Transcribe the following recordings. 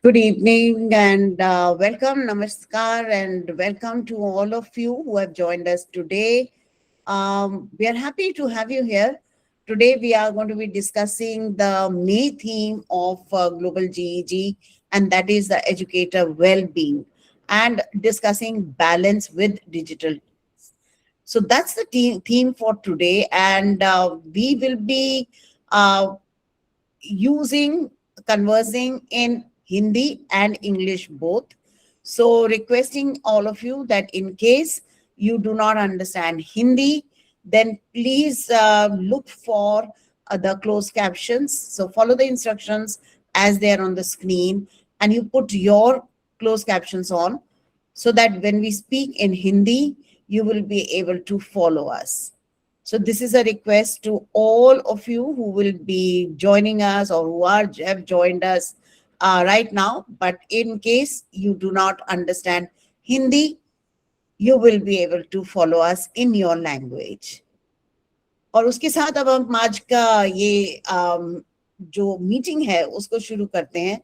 Good evening and welcome, namaskar, and welcome to all of you who have joined us today. We are happy to have you here. Today, we are going to be discussing the May theme of Global GEG, and that is the educator well being, and discussing balance with digital. So, that's the theme for today, and we will be uh, using conversing in Hindi and English both. So, requesting all of you that in case you do not understand Hindi, then please look for the closed captions. So, follow the instructions as they are on the screen and you put your closed captions on so that when we speak in Hindi, you will be able to follow us. So this is a request to all of you who will be joining us or who have joined us right now. But in case you do not understand Hindi, you will be able to follow us in your language. और उसके साथ अब हम आज का ये जो meeting है उसको शुरू करते हैं.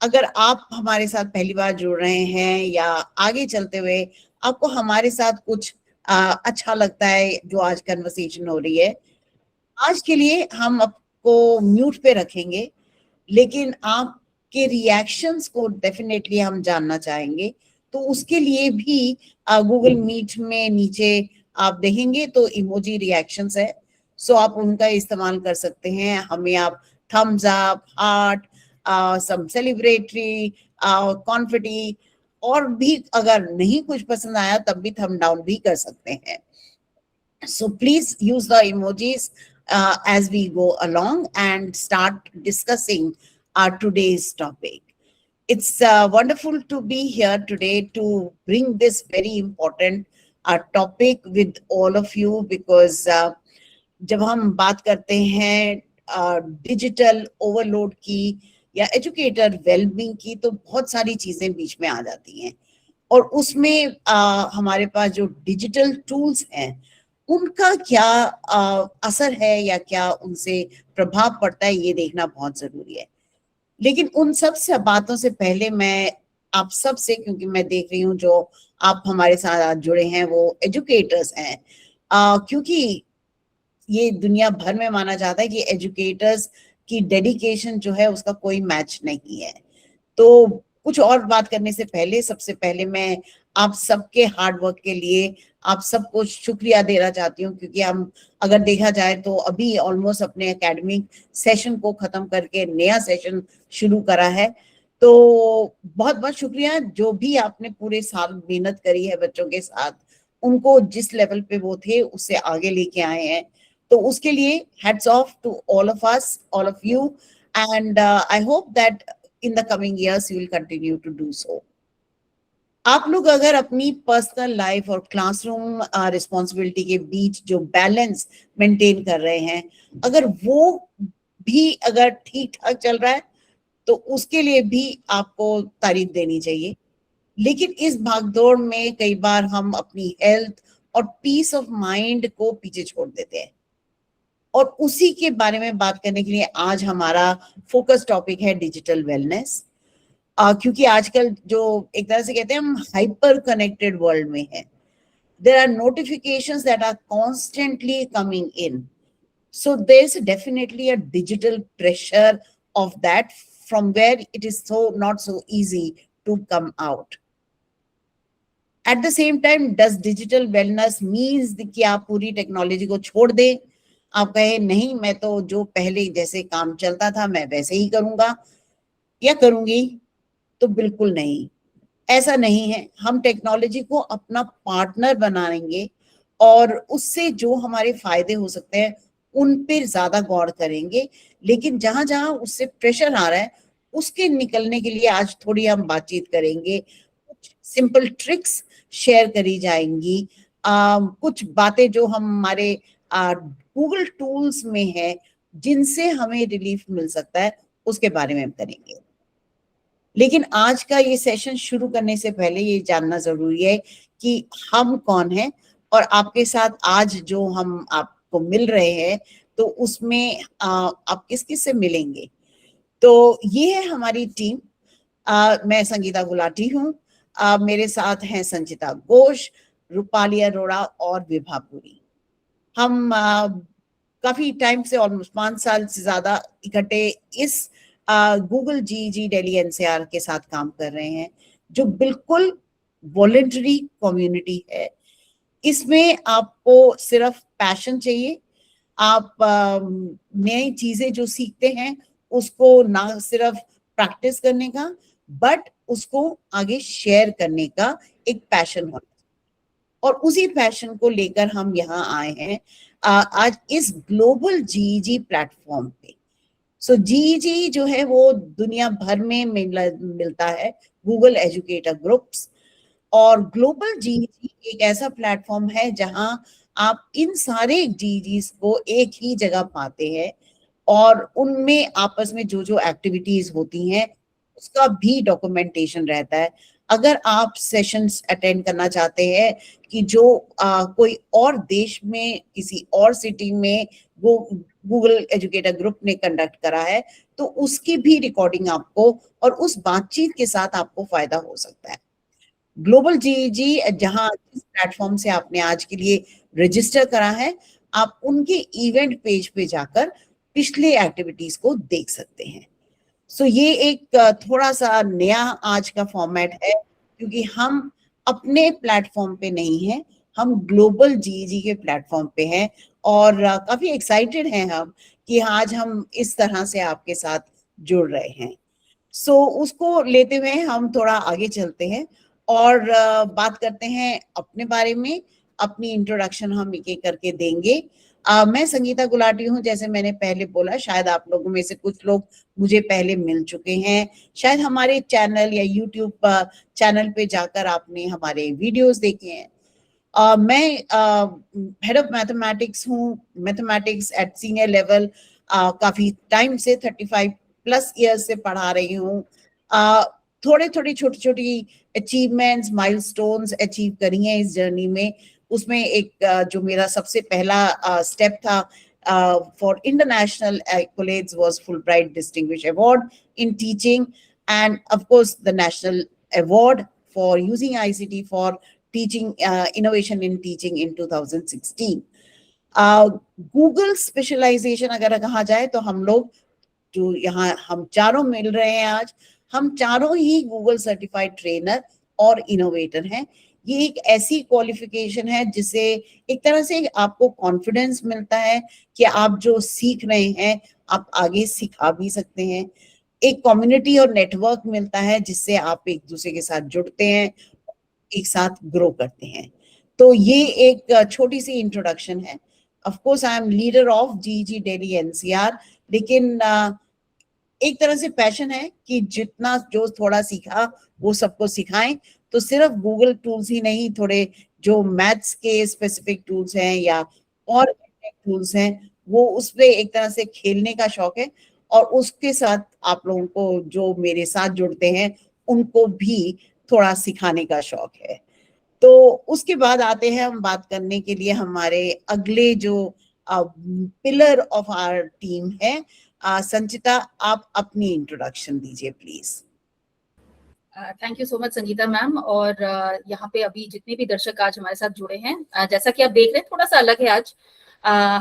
अगर आप हमारे साथ पहली बार जुड़ रहे हैं या आगे चलते हुए आपको हमारे साथ कुछ अच्छा लगता है जो आज कन्वर्सेशन हो रही है, आज के लिए हम आपको म्यूट पे रखेंगे, लेकिन आपके रिएक्शंस को डेफिनेटली हम जानना चाहेंगे. तो उसके लिए भी गूगल मीट में नीचे आप देखेंगे तो इमोजी रिएक्शंस है, सो आप उनका इस्तेमाल कर सकते हैं. हमें आप थम्स अप, हार्ट, सम सेलिब्रेटरी, कॉन्फिटी, और भी अगर नहीं कुछ पसंद आया तब भी थम डाउन भी कर सकते हैं. So please use the emojis as we go along and start discussing our today's topic. It's wonderful to be here today to bring this very important topic with all of you because जब हम बात करते हैं digital overload की या educator wellbeing की तो बहुत सारी चीजें बीच में आ जाती हैं और उसमें हमारे पास जो डिजिटल टूल्स हैं उनका क्या असर है या क्या उनसे प्रभाव पड़ता है ये देखना बहुत जरूरी है. लेकिन उन सब से बातों से पहले मैं आप सब से, क्योंकि मैं देख रही हूँ जो आप हमारे साथ जुड़े हैं वो एजुकेटर्स हैं, क्योंकि ये दुनिया भर में माना जाता है कि एजुकेटर्स की डेडिकेशन जो है उसका कोई मैच नहीं है. तो कुछ और बात करने से पहले सबसे पहले मैं आप सबके हार्ड वर्क के लिए आप सबको शुक्रिया देना चाहती हूँ, क्योंकि हम अगर देखा जाए तो अभी ऑलमोस्ट अपने एकेडमिक सेशन को खत्म करके नया सेशन शुरू करा है. तो बहुत बहुत शुक्रिया जो भी आपने पूरे साल मेहनत करी है बच्चों के साथ, उनको जिस लेवल पे वो थे उससे आगे लेके आए हैं. तो उसके लिए hats off to all of us, all of you, and I hope that in the coming years you will continue to do so. आप लोग अगर अपनी पर्सनल लाइफ और क्लासरूम रिस्पॉन्सिबिलिटी के बीच जो बैलेंस मेंटेन कर रहे हैं, अगर वो भी अगर ठीक ठाक चल रहा है तो उसके लिए भी आपको तारीफ देनी चाहिए. लेकिन इस भागदौड़ में कई बार हम अपनी हेल्थ और पीस ऑफ माइंड को पीछे छोड़ देते हैं और उसी के बारे में बात करने के लिए आज हमारा फोकस टॉपिक है डिजिटल वेलनेस. क्योंकि आजकल जो एक तरह से कहते हैं हम हाइपर कनेक्टेड वर्ल्ड में है. There are notifications that are constantly coming in, so there is definitely a digital pressure of that from where it is so not so easy to come out. At the same time does digital wellness means कि आप पूरी technology को छोड़ दें, आप कहे नहीं मैं तो जो पहले जैसे काम चलता था मैं वैसे ही करूंगा या करूंगी. तो बिल्कुल नहीं, ऐसा नहीं है. हम टेक्नोलॉजी को अपना पार्टनर बनाएंगे और उससे जो हमारे फायदे हो सकते हैं उन पर ज्यादा गौर करेंगे. लेकिन जहां जहां उससे प्रेशर आ रहा है उसके निकलने के लिए आज थोड़ी हम बातचीत करेंगे. कुछ सिंपल ट्रिक्स शेयर करी जाएंगी, कुछ बातें जो हम हमारे गूगल टूल्स में है जिनसे हमें रिलीफ मिल सकता है उसके बारे में हम करेंगे. लेकिन आज का ये सेशन शुरू करने से पहले ये जानना जरूरी है कि हम कौन हैं और आपके साथ आज जो हम आपको मिल रहे हैं तो उसमें आप किस किस से मिलेंगे. तो ये है हमारी टीम। मैं संगीता गुलाटी हूँ। मेरे साथ हैं संचिता घोष, रूपाली अरोड़ा और विभा पुरी। हम काफी टाइम से, ऑलमोस्ट 5 साल से ज्यादा इकट्ठे इस गूगल जी दिल्ली एनसीआर के साथ काम कर रहे हैं, जो बिल्कुल वॉलंटरी कम्युनिटी है। इसमें आपको सिर्फ पैशन चाहिए। आप नई चीजें जो सीखते हैं उसको ना सिर्फ प्रैक्टिस करने का, बट उसको आगे शेयर करने का एक पैशन होना, और उसी पैशन को लेकर हम यहाँ आए हैं आज इस ग्लोबल जीईजी प्लेटफॉर्म पे। सो जीईजी जो है वो दुनिया भर में मिलता है, गूगल एजुकेटर ग्रुप्स। और ग्लोबल जीईजी एक ऐसा प्लेटफॉर्म है जहां आप इन सारे जीईजीज को एक ही जगह पाते हैं, और उनमें आपस में जो जो एक्टिविटीज होती हैं उसका भी डॉक्यूमेंटेशन रहता है। अगर आप सेशंस अटेंड करना चाहते हैं कि जो कोई और देश में किसी और सिटी में वो गूगल एजुकेटर ग्रुप ने कंडक्ट करा है, तो उसकी भी रिकॉर्डिंग आपको और उस बातचीत के साथ आपको फायदा हो सकता है। ग्लोबल जीईजी जहां जिस प्लेटफॉर्म से आपने आज के लिए रजिस्टर करा है, आप उनके इवेंट पेज पे जाकर पिछले एक्टिविटीज को देख सकते हैं। सो ये एक थोड़ा सा नया आज का फॉर्मेट है, क्योंकि हम अपने प्लेटफॉर्म पे नहीं हैं, हम ग्लोबल जीईजी के प्लेटफॉर्म पे हैं। और काफी एक्साइटेड हैं हम कि आज हम इस तरह से आपके साथ जुड़ रहे हैं। सो उसको लेते हुए हम थोड़ा आगे चलते हैं और बात करते हैं अपने बारे में। अपनी इंट्रोडक्शन हम एक एक करके देंगे। मैं संगीता गुलाटी हूँ, जैसे मैंने पहले बोला। शायद आप लोगों में से कुछ लोग मुझे पहले मिल चुके हैं, शायद हमारे चैनल या यूट्यूब चैनल पे जाकर आपने हमारे वीडियोस देखे हैं। मैं हेड ऑफ मैथमेटिक्स हूँ, मैथमेटिक्स एट सीनियर लेवल। काफी टाइम से 35 प्लस ईयर्स से पढ़ा रही हूँ। थोड़े थोड़ी छोटी छोटी अचीवमेंट्स, माइलस्टोन्स अचीव करी हैं इस जर्नी में। उसमें एक जो मेरा सबसे पहला स्टेप था for international accolades was Fulbright Distinguished Award in Teaching, and of course the National Award for using ICT for teaching innovation in teaching in 2016. Google specialization अगर कहा जाए तो हम लोग जो यहाँ हम चारों मिल रहे हैं आज, हम चारों ही गूगल सर्टिफाइड ट्रेनर और इनोवेटर हैं। ये एक ऐसी क्वालिफिकेशन है जिससे एक तरह से आपको कॉन्फिडेंस मिलता है कि आप जो सीख रहे हैं आप आगे सिखा भी सकते हैं। एक कम्युनिटी और नेटवर्क मिलता है जिससे आप एक दूसरे के साथ जुड़ते हैं, एक साथ ग्रो करते हैं। तो ये एक छोटी सी इंट्रोडक्शन है। Of course I am leader of GEG Delhi NCR, लेकिन एक तरह से पैशन है कि जितना जो थोड़ा सीखा वो सबको सिखाएं। तो सिर्फ गूगल टूल्स ही नहीं, थोड़े जो मैथ्स के स्पेसिफिक टूल्स हैं या और टूल्स हैं, वो उसपे एक तरह से खेलने का शौक है, और उसके साथ आप लोगों को जो मेरे साथ जुड़ते हैं उनको भी थोड़ा सिखाने का शौक है। तो उसके बाद आते हैं हम बात करने के लिए हमारे अगले जो पिलर ऑफ आवर टीम है। संचिता, आप अपनी इंट्रोडक्शन दीजिए please. Thank you so much Sangeeta ma'am. और यहाँ पे अभी जितने भी दर्शक आज हमारे साथ जुड़े हैं, जैसा कि आप देख रहे हैं थोड़ा सा अलग है आज।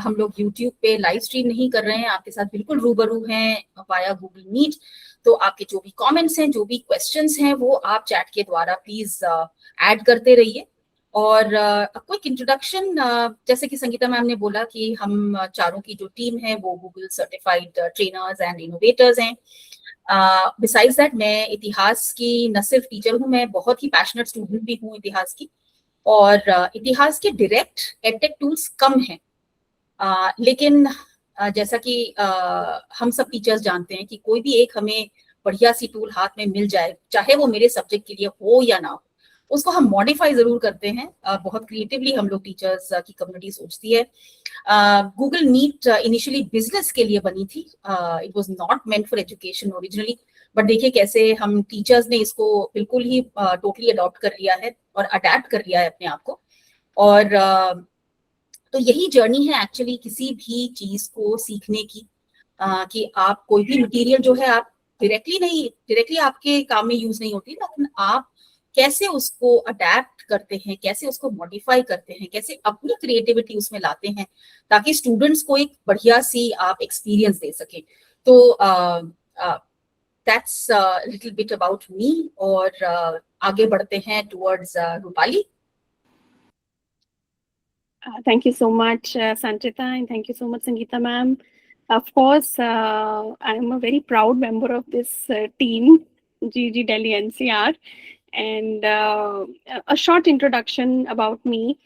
हम लोग YouTube पे लाइव स्ट्रीम नहीं कर रहे हैं, आपके साथ बिल्कुल रूबरू हैं वाया गूगल मीट। तो आपके जो भी कमेंट्स हैं, जो भी क्वेश्चंस हैं, वो आप चैट के द्वारा प्लीज ऐड करते रहिए। और क्विक इंट्रोडक्शन, जैसे कि संगीता मैम ने बोला कि हम चारों की जो टीम है वो Google certified trainers and innovators हैं। बिसाइड्स दैट मैं इतिहास की न सिर्फ टीचर हूँ, मैं बहुत ही पैशनेट स्टूडेंट भी हूँ इतिहास की। और इतिहास के डायरेक्ट एडटेक टूल्स कम हैं, लेकिन जैसा कि हम सब टीचर्स जानते हैं कि कोई भी एक हमें बढ़िया सी टूल हाथ में मिल जाए, चाहे वो मेरे सब्जेक्ट के लिए हो या ना हो, उसको हम मॉडिफाई जरूर करते हैं। बहुत क्रिएटिवली हम लोग टीचर्स की कम्युनिटी सोचती है। गूगल मीट इनिशियली बिजनेस के लिए बनी थी, it was not meant for education originally, but देखिए कैसे हम टीचर्स ने इसको बिल्कुल ही टोटली अडॉप्ट कर लिया है और अडेप्ट कर लिया है अपने आप को। और तो यही जर्नी है एक्चुअली किसी भी चीज को सीखने की। कि आप कोई भी मटेरियल जो है आप डायरेक्टली आपके काम में यूज नहीं होती, लेकिन आप कैसे उसको अडेप्ट करते हैं, कैसे उसको मॉडिफाई करते हैं, कैसे अपनी क्रिएटिविटी उसमें लाते हैं ताकि स्टूडेंट्स को एक बढ़िया सी आप एक्सपीरियंस दे सके। तो that's little bit about me. और आगे बढ़ते हैं towards Rupali. Thank you so much, Sanchita, and thank you so much, Sangeeta ma'am. Of course, I am a very proud member of this team, GG Delhi NCR. And a short introduction about me.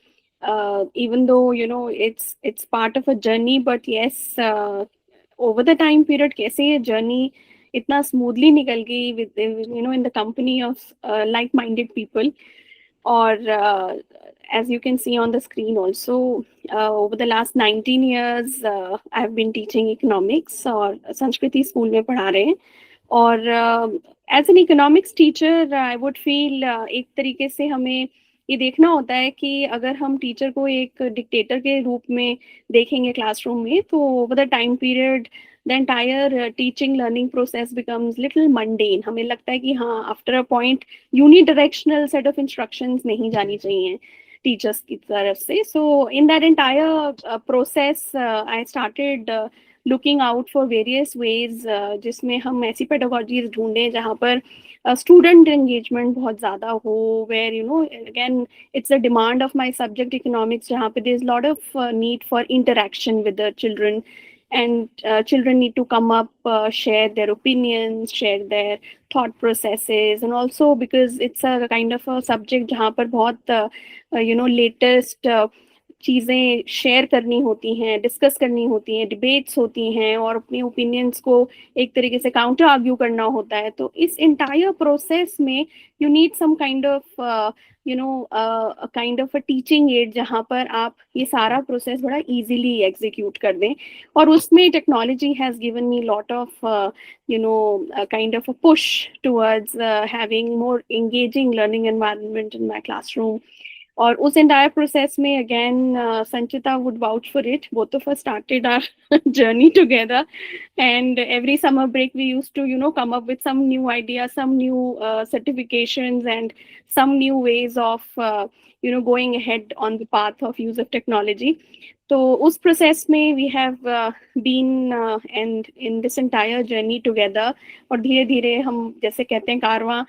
Even though it's part of a journey, but yes, over the time period, कैसे ये journey इतना smoothly निकल गई with in the company of like-minded people. Or as you can see on the screen also, over the last 19 years I've been teaching economics और संस्कृति school में पढ़ा रहे हैं। और as an economics teacher I would feel एक तरीके से हमें ये देखना होता है कि अगर हम टीचर को एक डिक्टेटर के रूप में देखेंगे क्लासरूम में, तो over the time period the entire teaching learning process becomes little mundane. हमें लगता है कि हाँ, after a point unidirectional set of instructions नहीं जानी चाहिए टीचर्स की तरफ से। So in that entire process I started looking out for various ways जिसमें हम ऐसी पेडागोजीज ढूंढें जहाँ पर स्टूडेंट एंगेजमेंट बहुत ज़्यादा हो, where again it's a demand of my subject economics, जहाँ पे there is lot of need for interaction with the children, and children need to come up, share their opinions, share their thought processes, and also because it's a kind of a subject जहाँ पर बहुत latest चीज़ें share करनी होती हैं, discuss करनी होती हैं, डिबेट्स होती हैं और अपने ओपिनियंस को एक तरीके से काउंटर आर्ग्यू करना होता है। तो इस इंटायर प्रोसेस में you need some kind of kind of a teaching aid जहाँ पर आप ये सारा प्रोसेस बड़ा इजीली एग्जीक्यूट कर दें। और उसमें technology has given me lot of kind of a push towards having more engaging learning environment in my classroom. और उस entire process में again Sanchita would vouch for it, both of us started our journey together, and every summer break we used to come up with some new ideas, some new certifications and some new ways of going ahead on the path of use of technology. तो उस process में we have been and in this entire journey together. और धीरे धीरे हम जैसे कहते हैं कारवां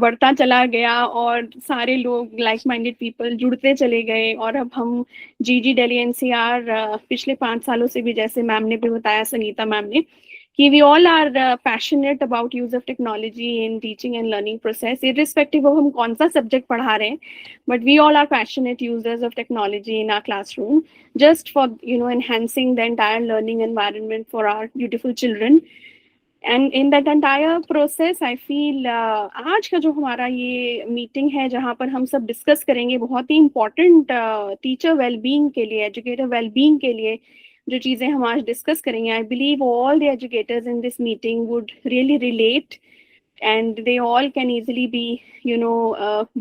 बढ़ता चला गया और सारे लोग लाइक माइंडेड पीपल जुड़ते चले गए। और अब हम जीजी दिल्ली एनसीआर पिछले 5 सालों से भी, जैसे मैम ने भी बताया, संगीता मैम ने, कि we all are passionate about use of technology in teaching and learning process, irrespective of हम कौन सा subject पढ़ा रहे हैं, but we all are passionate users of technology in our classroom, just for enhancing the entire learning environment for our beautiful children. And in that entire process I feel आज का जो हमारा ये meeting है जहाँ पर हम सब discuss करेंगे बहुत ही important teacher well-being के लिए, educator well-being के लिए जो चीज़ें हम आज डिस्कस करेंगे, I believe all the educators in this meeting would really relate and they all can easily be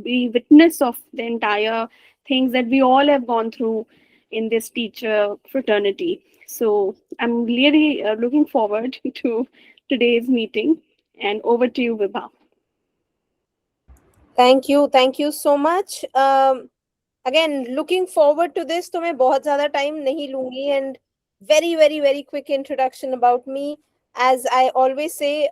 be witness of the entire things that we all have gone through in this teacher fraternity. So I'm really looking forward to today's meeting, and over to you, Vibha. Thank you so much. Again, looking forward to this. तो मैं बहुत ज़्यादा time नहीं लूँगी, and very quick introduction about me. As I always say,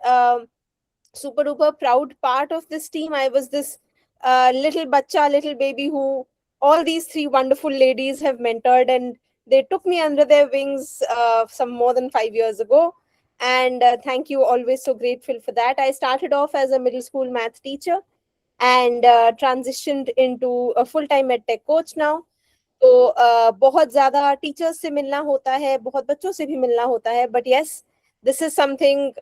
super duper proud part of this team. I was this little baby who all these 3 wonderful ladies have mentored, and they took me under their wings some more than 5 years ago, and thank you, always so grateful for that. I started off as a middle school math teacher and transitioned into a full-time edtech coach now. तो बहुत ज़्यादा teachers से मिलना होता है, बहुत बच्चों से भी मिलना होता है, but yes, this is something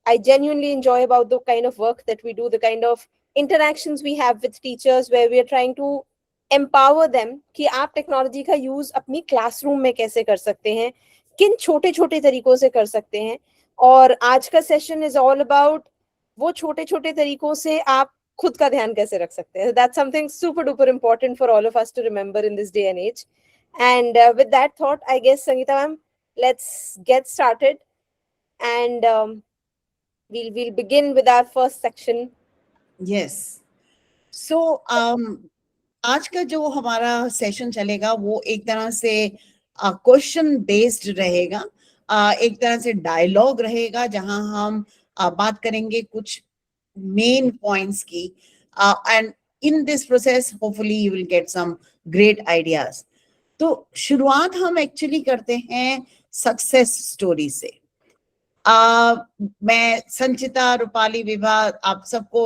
I genuinely enjoy about the kind of work that we do, the kind of interactions we have with teachers, where we are trying to empower them कि आप technology का use अपनी classroom में कैसे कर सकते हैं, किन छोटे छोटे तरीकों से कर सकते हैं। और आज का सेशन इज ऑल अबाउट वो छोटे छोटे तरीकों से आप खुद का ध्यान कैसे रख सकते हैं. That's something super duper important for all of us to remember in this day and age. And with that thought, I guess, Sangeeta ma'am, let's get started. and we'll begin with our first section. Yes. So आज का जो हमारा session चलेगा वो एक तरह से question based रहेगा, एक तरह से डायलॉग रहेगा जहां हम बात करेंगे कुछ मेन पॉइंट्स की, and in this process hopefully you will get some great ideas. तो शुरुआत हम एक्चुअली करते हैं सक्सेस स्टोरी से. मैं संचिता, रूपाली, विभा, आप सबको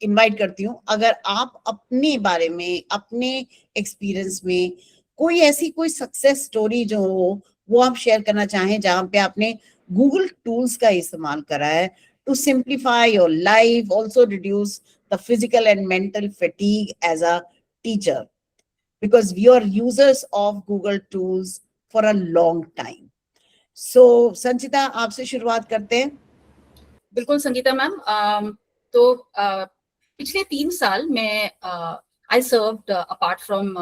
इनवाइट करती हूँ. अगर आप अपने बारे में, अपने एक्सपीरियंस में कोई सक्सेस स्टोरी जो हो वो आप शेयर करना चाहें जहां पे आपने गूगल टूल्स का इस्तेमाल करा है to simplify your life, also reduce the physical and mental fatigue as a teacher, because we are users of Google tools for a long time. So संचिता, आपसे शुरुआत करते हैं. बिल्कुल संगीता मैम. तो पिछले 3 साल मैं I served apart from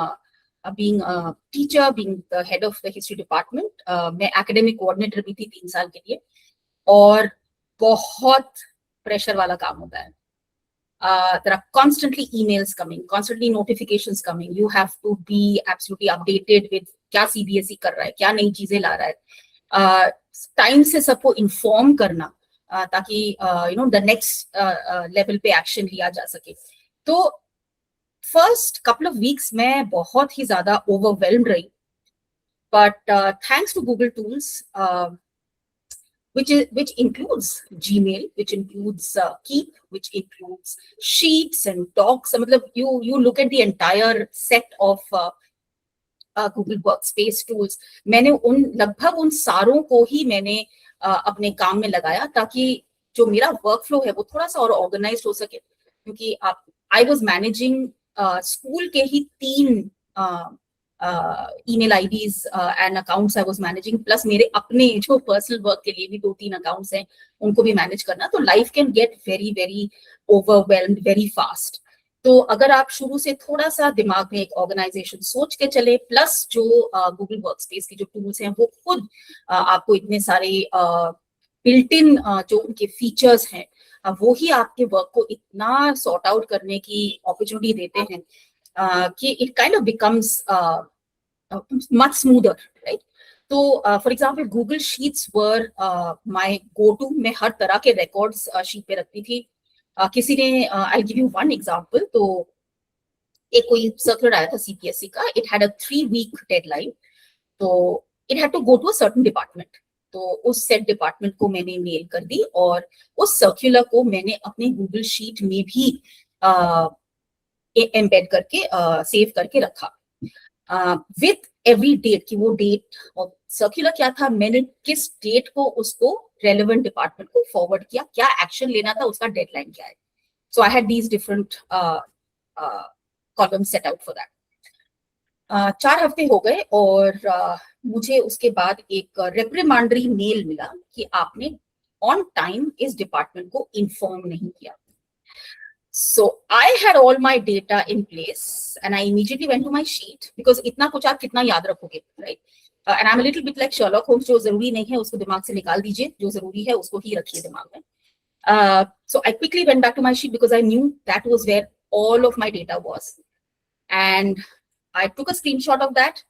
being a teacher, being the head of the history department, मैं academic coordinator भी थी 3 साल के लिए, और बहुत प्रेशर वाला काम होता है. There are constantly emails coming, constantly notifications coming. You have to be absolutely updated with क्या CBSE कर रहा है, क्या नई चीजें ला रहा है, टाइम से सबको इन्फॉर्म करना ताकि the next लेवल पे एक्शन लिया जा सके. तो फर्स्ट कपल ऑफ वीक्स मैं बहुत ही ज्यादा ओवरवेल्म्ड रही, but thanks to Google tools which includes Gmail, which includes Keep, which includes Sheets and Docs. मतलब you look at the entire set of Google Workspace tools. मैंने लगभग उन सारों को ही मैंने अपने काम में लगाया ताकि जो मेरा वर्कफ्लो है वो थोड़ा सा और ऑर्गेनाइज हो सके, क्योंकि I was managing स्कूल के ही 3 email IDs and accounts I was managing, plus मेरे अपने जो पर्सनल वर्क के लिए भी 2-3 अकाउंट्स हैं उनको भी मैनेज करना. तो life can get very very overwhelmed very fast. तो अगर आप शुरू से थोड़ा सा दिमाग में एक ऑर्गेनाइजेशन सोच के चले, प्लस जो गूगल वर्कस्पेस की जो टूल्स हैं वो खुद आपको इतने सारे बिल्ट इन जो उनके फीचर्स हैं वो ही आपके वर्क को इतना सॉर्ट आउट करने की अपॉर्चुनिटी देते हैं कि it kind of becomes much smoother, right? तो for example, Google Sheets were my go-to. मैं हर तरह के records sheet पे रखती थी. किसी ने I'll give you one example. तो एक कोई circular आया था CPSE का. It had a 3-week deadline. तो it had to go to a certain department. तो उस सेट डिपार्टमेंट को मैंने मेल कर दी और उस सर्कुलर को मैंने अपने गूगल शीट में भी एम्बेड करके सेव करके रखा विथ एवरी डेट की वो डेट और सर्कुलर क्या था, मैंने किस डेट को उसको रेलेवेंट डिपार्टमेंट को फॉरवर्ड किया, क्या एक्शन लेना था, उसका डेडलाइन क्या है. So I had these different columns set out for that. 4 हफ्ते हो गए और मुझे उसके बाद एक रिप्रिमांडरी मेल मिला कि आपने ऑन टाइम इस डिपार्टमेंट को इन्फॉर्म नहीं किया. So I had all my data in place and I immediately went to my sheet because इतना कुछ आप कितना याद रखोगे, right? And I'm a little bit like Sherlock Holmes, जो जरूरी नहीं है उसको दिमाग से निकाल दीजिए, जो जरूरी है उसको ही रखिए दिमाग में. So I quickly went back to my sheet because I knew that was where all of my data was, and I took a screenshot of that,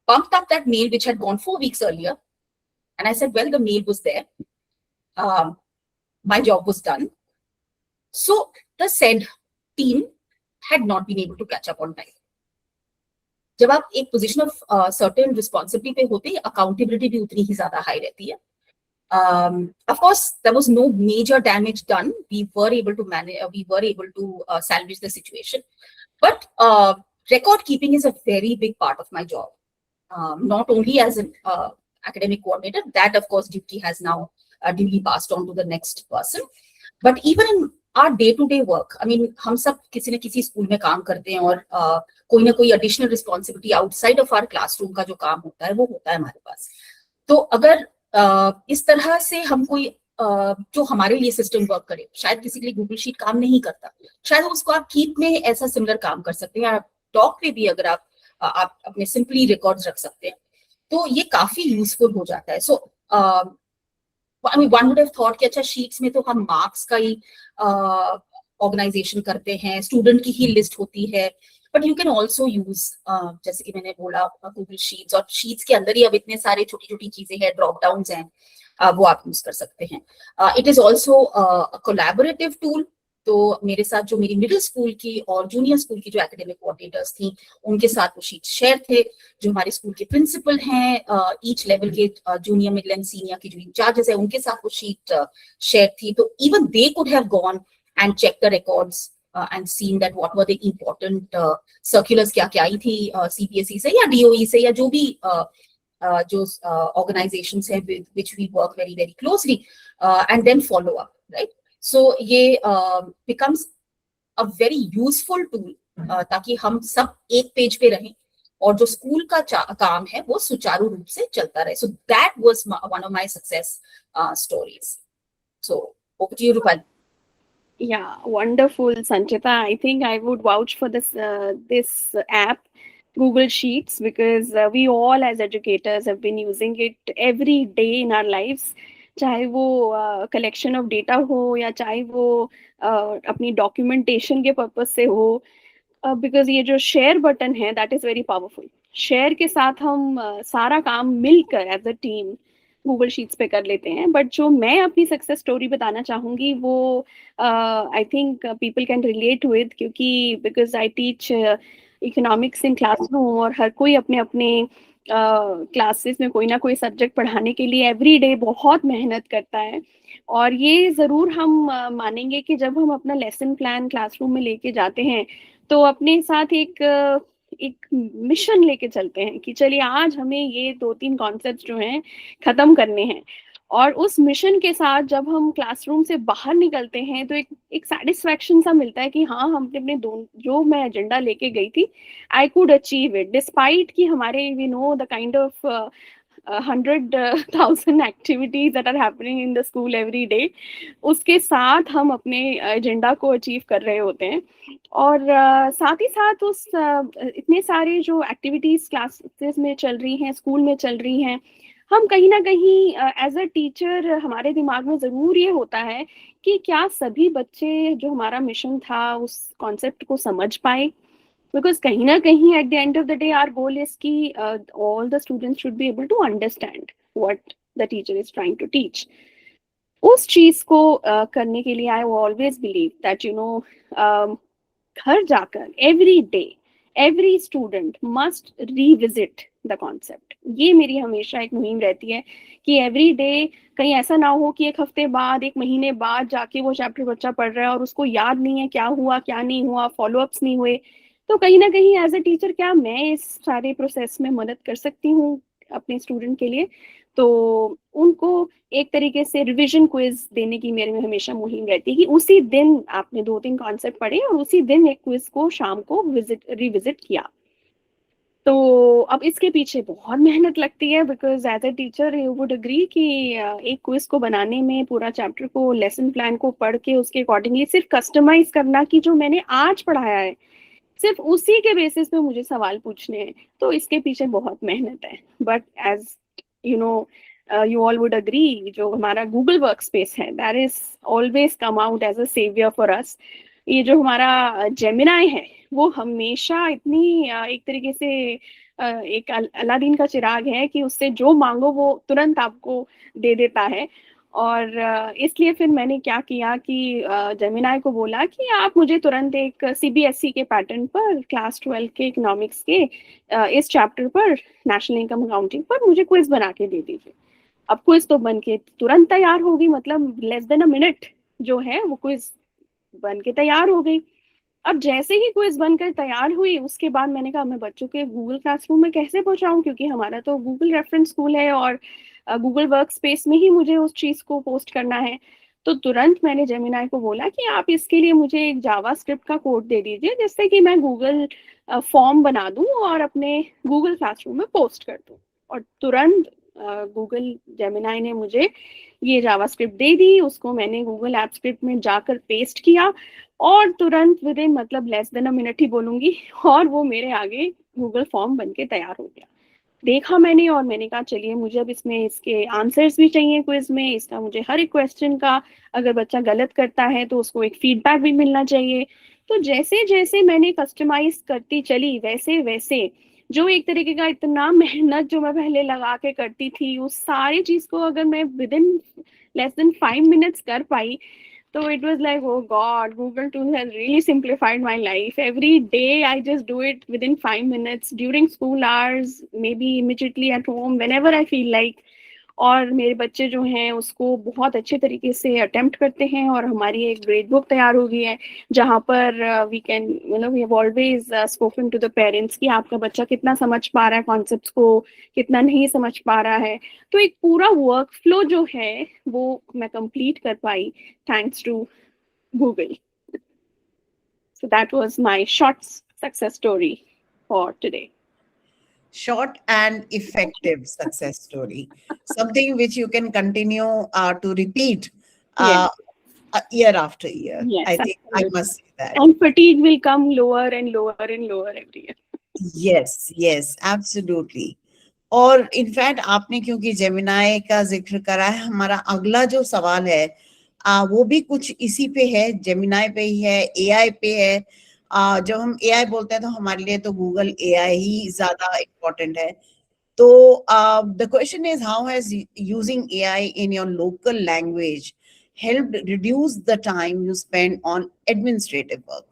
pumped up that mail which had gone 4 weeks earlier, and I said, well, the mail was there. My job was done. So the said team had not been able to catch up on time. जब आप एक position of certain responsibility पे होते हैं, accountability भी उतनी ही ज्यादा high रहती है. Of course, there was no major damage done. We were able to manage. We were able to salvage the situation. But record keeping is a very big part of my job. Not only as an academic coordinator, that of course duty has now duly passed on to the next person. But even in our day-to-day work, I mean, हम सब किसी न किसी school में काम करते हैं और कोई ना कोई additional responsibility outside of our classroom का जो काम होता है वो होता है हमारे पास. तो अगर इस तरह से हम कोई जो हमारे लिए सिस्टम वर्क करे, शायद किसी के लिए गूगल शीट काम नहीं करता, शायद उसको आप कीप में ऐसा सिमिलर काम कर सकते हैं, या डॉक पे भी अगर आप अपने सिंपली रिकॉर्ड्स रख सकते हैं, तो ये काफी यूजफुल हो जाता है. सो I mean, one would have thought कि अच्छा शीट्स में तो हम मार्क्स का ही ऑर्गेनाइजेशन करते हैं, स्टूडेंट की ही लिस्ट होती है, but you can also use जैसे कि मैंने बोला गूगल शीट्स, और शीट्स के अंदर ही अब इतने सारे छोटी छोटी चीजें हैं, ड्रॉप डाउन हैं, वो आप यूज कर सकते हैं. It is also collaborative tool. तो मेरे साथ जो मेरी मिडिल स्कूल की और जूनियर स्कूल की जो एकेडमिक कोऑर्डिनेटर्स थी, उनके साथ वो शीट शेयर थे. जो हमारे स्कूल के प्रिंसिपल हैं, ईच लेवल के जूनियर, मिडिल एंड सीनियर की जो इंचार्जेस है, उनके साथ वो शीट शेयर थी. तो even they could have gone and check the records and seen that what were the important circulars, क्या क्या आई थी सीपीएसई से या डीओई से या जो भी जो ऑर्गेनाइजेशंस है which we work very very closely, and then follow up, right. So ये becomes a very useful tool, ताकि हम सब एक पेज पे रहें और जो स्कूल का काम है वो सुचारू रूप से चलता रहे. So that was one of my success stories. So over to you, Rupal. Yeah, wonderful, Sanchita. I think I would vouch for this app, Google Sheets, because we all as educators have been using it every day in our lives. चाहे वो collection of data हो या चाहे वो अपनी documentation के purpose से हो, बिकॉज ये जो शेयर बटन है that is very powerful. Share के साथ हम सारा काम मिलकर as a team Google sheets पे कर लेते हैं. बट जो मैं अपनी सक्सेस स्टोरी बताना चाहूँगी वो I think people can relate with, क्योंकि because I teach economics in classroom और हर कोई अपने अपने क्लासेस में कोई ना कोई सब्जेक्ट पढ़ाने के लिए एवरी डे बहुत मेहनत करता है. और ये ज़रूर हम मानेंगे कि जब हम अपना लेसन प्लान क्लासरूम में लेके जाते हैं तो अपने साथ एक मिशन लेके चलते हैं कि चलिए आज हमें ये 2-3 कॉन्सेप्ट्स जो हैं ख़त्म करने हैं. और उस मिशन के साथ जब हम क्लासरूम से बाहर निकलते हैं तो एक सेटिस्फैक्शन सा मिलता है कि हाँ, हमने अपने जो मैं एजेंडा लेके गई थी I could achieve it, despite कि हमारे we know the kind of 100,000 activities that are happening in the school every day. उसके साथ हम अपने एजेंडा को अचीव कर रहे होते हैं. और साथ ही साथ उस इतने सारे जो एक्टिविटीज क्लासेस में चल रही हैं, स्कूल में चल रही हैं, हम कहीं ना कहीं एज अ टीचर हमारे दिमाग में ज़रूर ये होता है कि क्या सभी बच्चे जो हमारा मिशन था उस कॉन्सेप्ट को समझ पाए. बिकॉज कहीं ना कहीं at the end of the day our goal is कि all the students should be able to understand what the teacher is trying to teach. उस चीज़ को करने के लिए I always believe that you know घर जाकर every day every student must revisit the concept. ये मेरी हमेशा एक मुहिम रहती है कि एवरी डे कहीं ऐसा ना हो कि एक हफ्ते बाद, एक महीने बाद जाके वो चैप्टर बच्चा पढ़ रहा है और उसको याद नहीं है क्या हुआ क्या नहीं हुआ, फॉलोअप्स नहीं हुए. तो कहीं ना कहीं एज अ टीचर क्या मैं इस सारे प्रोसेस में मदद कर सकती हूँ अपने स्टूडेंट के लिए. तो उनको एक तरीके से रिवीजन क्विज देने की मेरे में हमेशा मुहिम रहती है कि उसी दिन आपने 2-3 कॉन्सेप्ट पढ़े और उसी दिन एक क्विज को शाम को रिविजिट किया. तो अब इसके पीछे बहुत मेहनत लगती है because as a teacher you would agree कि एक क्विज को बनाने में, पूरा चैप्टर को, लेसन प्लान को पढ़ के उसके अकॉर्डिंगली सिर्फ कस्टमाइज करना कि जो मैंने आज पढ़ाया है सिर्फ उसी के बेसिस पे मुझे सवाल पूछने हैं, तो इसके पीछे बहुत मेहनत है. But as you know you all would agree, जो हमारा Google Workspace है that is always come out as a savior for us. ये जो हमारा Gemini है वो हमेशा इतनी एक तरीके से एक अलादीन का चिराग है कि उससे जो मांगो वो तुरंत आपको दे देता है. और इसलिए फिर मैंने क्या किया कि जेमिनाई को बोला कि आप मुझे तुरंत एक CBSE के पैटर्न पर, क्लास 12 के इकोनॉमिक्स के इस चैप्टर पर, नेशनल इनकम अकाउंटिंग पर मुझे क्विज बना के दे दीजिए. अब क्विज तो बन के तुरंत तैयार होगी, मतलब लेस देन अ मिनट जो है वो क्विज बन के तैयार हो गई. अब जैसे ही क्विज बनकर तैयार हुई उसके बाद मैंने कहा मैं बच्चों के गूगल क्लासरूम में कैसे पहुंचाऊं, क्योंकि हमारा तो गूगल रेफरेंस स्कूल है और गूगल वर्क स्पेस में ही मुझे उस चीज़ को पोस्ट करना है. तो तुरंत मैंने जेमिनाई को बोला कि आप इसके लिए मुझे एक जावास्क्रिप्ट का कोड दे दीजिए जिससे कि मैं गूगल फॉर्म बना दूं और अपने गूगल क्लासरूम में पोस्ट कर दूं. और तुरंत गूगल जेमिनाई ने मुझे ये जावास्क्रिप्ट दे दी, उसको मैंने गूगल ऐप स्क्रिप्ट में जाकर पेस्ट किया और तुरंत विद इन मतलब लेस देन अ मिनट ही बोलूँगी और वो मेरे आगे गूगल फॉर्म बन के तैयार हो गया. देखा मैंने और मैंने कहा चलिए मुझे अब इसमें इसके आंसर्स भी चाहिए क्विज में, इसका मुझे हर एक क्वेश्चन का, अगर बच्चा गलत करता है तो उसको एक फीडबैक भी मिलना चाहिए। तो जैसे जैसे मैंने कस्टमाइज करती चली वैसे वैसे जो एक तरीके का इतना मेहनत जो मैं पहले लगा के करती थी, उस सारी चीज को अगर मैं with in less than 5 minutes कर पाई, so it was like, oh God, Google Tools has really simplified my life. Every day I just do it within 5 minutes during school hours, maybe immediately at home, whenever I feel like. और मेरे बच्चे जो हैं उसको बहुत अच्छे तरीके से अटेम्प्ट करते हैं, और हमारी एक ग्रेड बुक तैयार हो गई है जहाँ पर we can we have always spoken to the parents कि आपका बच्चा कितना समझ पा रहा है कॉन्सेप्ट्स को, कितना नहीं समझ पा रहा है। तो एक पूरा वर्क फ्लो जो है वो मैं कंप्लीट कर पाई thanks to Google. So that was my short success story for today. Short and effective success story, something which you can continue to repeat year after year. Yes, I think I must say that. And fatigue will come lower and lower and lower every year. Yes, absolutely. और in fact आपने क्योंकि Gemini का जिक्र करा है, हमारा अगला जो सवाल है वो भी कुछ इसी पे है, जेमिनाई पे ही है, एआई पे है। जब हम एआई बोलते हैं तो हमारे लिए तो गूगल एआई ही ज्यादा इम्पोर्टेंट है। तो the question is, how has using AI in your local language helped reduce the time you spend on administrative work?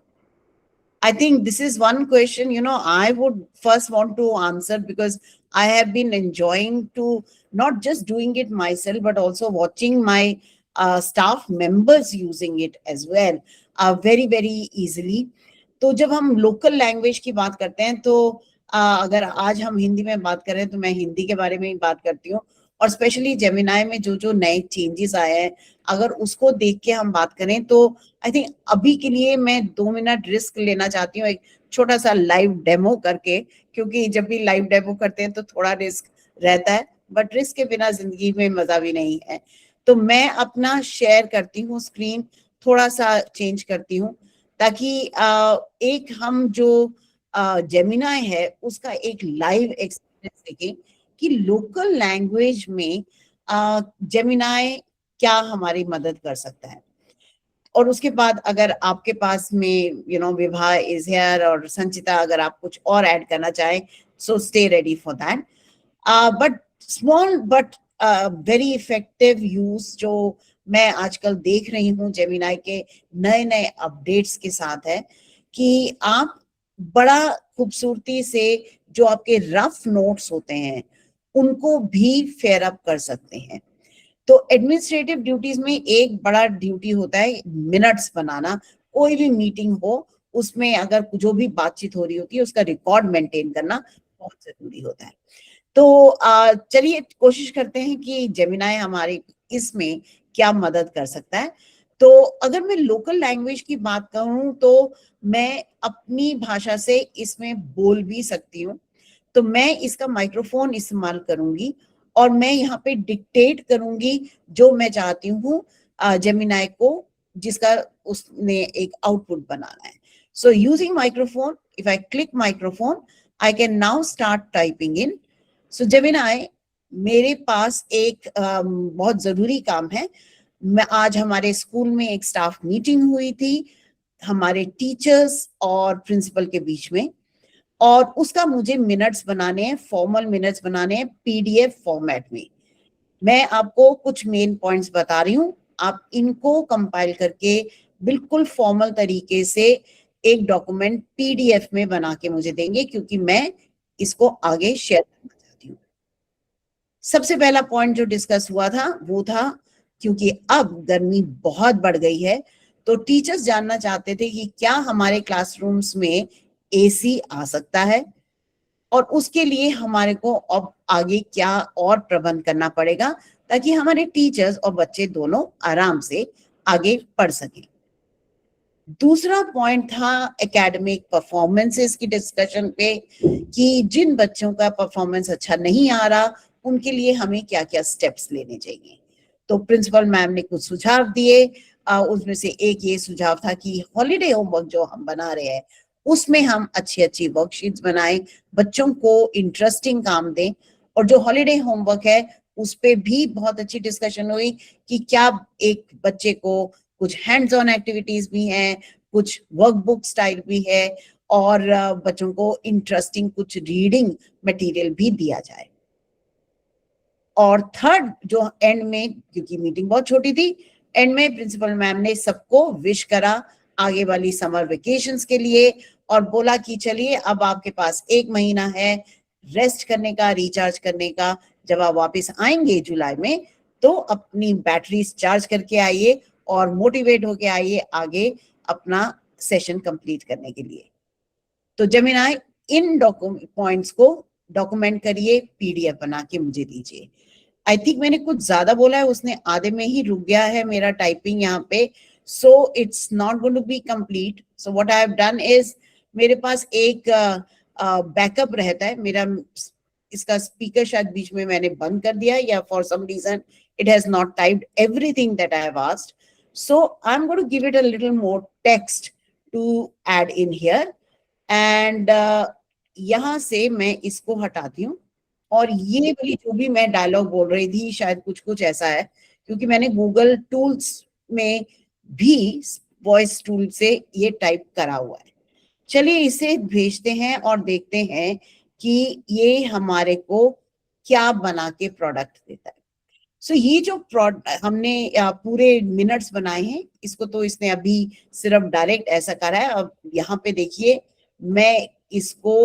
I think this is one question, I would first want to answer, because I have been enjoying to not just doing it myself, but also watching my staff members using it as well, very, very easily. तो जब हम local language की बात करते हैं तो अगर आज हम हिंदी में बात करें तो मैं हिंदी के बारे में ही बात करती हूँ, और स्पेशली जेमिनाई में जो नए चेंजेस आए हैं, अगर उसको देख के हम बात करें तो आई थिंक अभी के लिए मैं 2 मिनट रिस्क लेना चाहती हूँ, एक छोटा सा लाइव डेमो करके, क्योंकि जब भी लाइव डेमो करते हैं तो थोड़ा रिस्क रहता है, बट रिस्क के बिना जिंदगी में मजा भी नहीं है। तो मैं अपना शेयर करती हूँ स्क्रीन, थोड़ा सा चेंज करती हूँ ताकि एक हम जो जेमिनाई है उसका एक लाइव एक्सपीरियंस देखें कि लोकल लैंग्वेज में जेमिनाई क्या हमारी मदद कर सकता है। और उसके बाद अगर आपके पास में विभा इज हियर और संचिता, अगर आप कुछ और ऐड करना चाहें, so stay ready for that. But small but very effective use जो मैं आजकल देख रही हूँ जेमिनाई के नए अपडेट्स के साथ है कि आप बड़ा खूबसूरती से जो आपके रफ नोट्स होते हैं उनको भी फेयर अप कर सकते हैं। तो एडमिनिस्ट्रेटिव ड्यूटीज में एक बड़ा ड्यूटी होता है मिनट्स बनाना। कोई भी मीटिंग हो उसमें अगर जो भी बातचीत हो रही होती है उसका रिकॉर्ड मेंटेन करना बहुत जरूरी होता है। तो चलिए कोशिश करते हैं कि जेमिनाई हमारी इसमें क्या मदद कर सकता है। तो अगर मैं लोकल लैंग्वेज की बात करूं तो मैं अपनी भाषा से इसमें बोल भी सकती हूँ। तो मैं इसका माइक्रोफोन इस्तेमाल करूंगी और मैं यहाँ पे डिक्टेट करूंगी जो मैं चाहती हूँ जेमिनाई को, जिसका उसने एक आउटपुट बनाना है। So using microphone, if I click microphone I can now start typing in. So Gemini, मेरे पास एक बहुत जरूरी काम है। मैं आज हमारे स्कूल में एक स्टाफ मीटिंग हुई थी हमारे टीचर्स और प्रिंसिपल के बीच में, और उसका मुझे मिनट्स बनाने हैं, फॉर्मल मिनट्स बनाने हैं पीडीएफ फॉर्मेट में। मैं आपको कुछ मेन पॉइंट्स बता रही हूँ, आप इनको कंपाइल करके बिल्कुल फॉर्मल तरीके से एक डॉक्यूमेंट पीडीएफ में बना के मुझे देंगे, क्योंकि मैं इसको आगे शेयर करना चाहती हूँ। सबसे पहला पॉइंट जो डिस्कस हुआ था वो था, क्योंकि अब गर्मी बहुत बढ़ गई है तो टीचर्स जानना चाहते थे कि क्या हमारे क्लासरूम्स में एसी आ सकता है, और उसके लिए हमारे को अब आगे क्या और प्रबंध करना पड़ेगा ताकि हमारे टीचर्स और बच्चे दोनों आराम से आगे पढ़ सकें। दूसरा पॉइंट था एकेडमिक परफॉर्मेंसेस की डिस्कशन पे कि जिन बच्चों का परफॉर्मेंस अच्छा नहीं आ रहा उनके लिए हमें क्या क्या स्टेप्स लेने चाहिए। तो प्रिंसिपल मैम ने कुछ सुझाव दिए, उसमें से एक ये सुझाव था कि हॉलीडे होमवर्क जो हम बना रहे हैं उसमें हम अच्छी अच्छी वर्कशीट्स बनाएं, बच्चों को इंटरेस्टिंग काम दें। और जो हॉलीडे होमवर्क है उस पे भी बहुत अच्छी डिस्कशन हुई कि क्या एक बच्चे को कुछ हैंड्स ऑन एक्टिविटीज भी हैं, कुछ वर्कबुक स्टाइल भी है, और बच्चों को इंटरेस्टिंग कुछ रीडिंग मटेरियल भी दिया जाए। और थर्ड जो एंड में, क्योंकि मीटिंग बहुत छोटी थी, एंड में प्रिंसिपल मैम ने सबको विश करा आगे वाली समर वेकेशंस के लिए और बोला कि चलिए अब आपके पास 1 महीना है रेस्ट करने का, रिचार्ज करने का। जब आप वापस आएंगे जुलाई में तो अपनी बैटरीज चार्ज करके आइए और मोटिवेट होके आइए आगे अपना सेशन कंप्लीट करने के लिए। तो जेमिनाई इन पॉइंट्स को डॉक्यूमेंट करिए, पीडीएफ बना के मुझे दीजिए। आई थिंक मैंने कुछ ज्यादा बोला है, उसने आधे में ही रुक गया है मेरा टाइपिंग यहाँ पे, so it's not going to be complete. So what I have done is, मेरे पास एक बैकअप रहता है मेरा, इसका स्पीकर शायद बीच में मैंने बंद कर दिया या for some reason it has not typed everything that I have asked. So I'm going to give it a little more text to add in here. And यहाँ से मैं इसको हटाती हूँ और ये वाली जो भी मैं डायलॉग बोल रही थी शायद कुछ कुछ ऐसा है, क्योंकि मैंने गूगल टूल्स में भी वॉइस टूल से ये टाइप करा हुआ है। चलिए इसे भेजते हैं और देखते हैं कि ये हमारे को क्या बना के प्रोडक्ट देता है। सो ये जो हमने पूरे मिनट्स बनाए हैं, इसको तो इसने अभी सिर्फ डायरेक्ट ऐसा करा है। अब यहाँ पे देखिए मैं इसको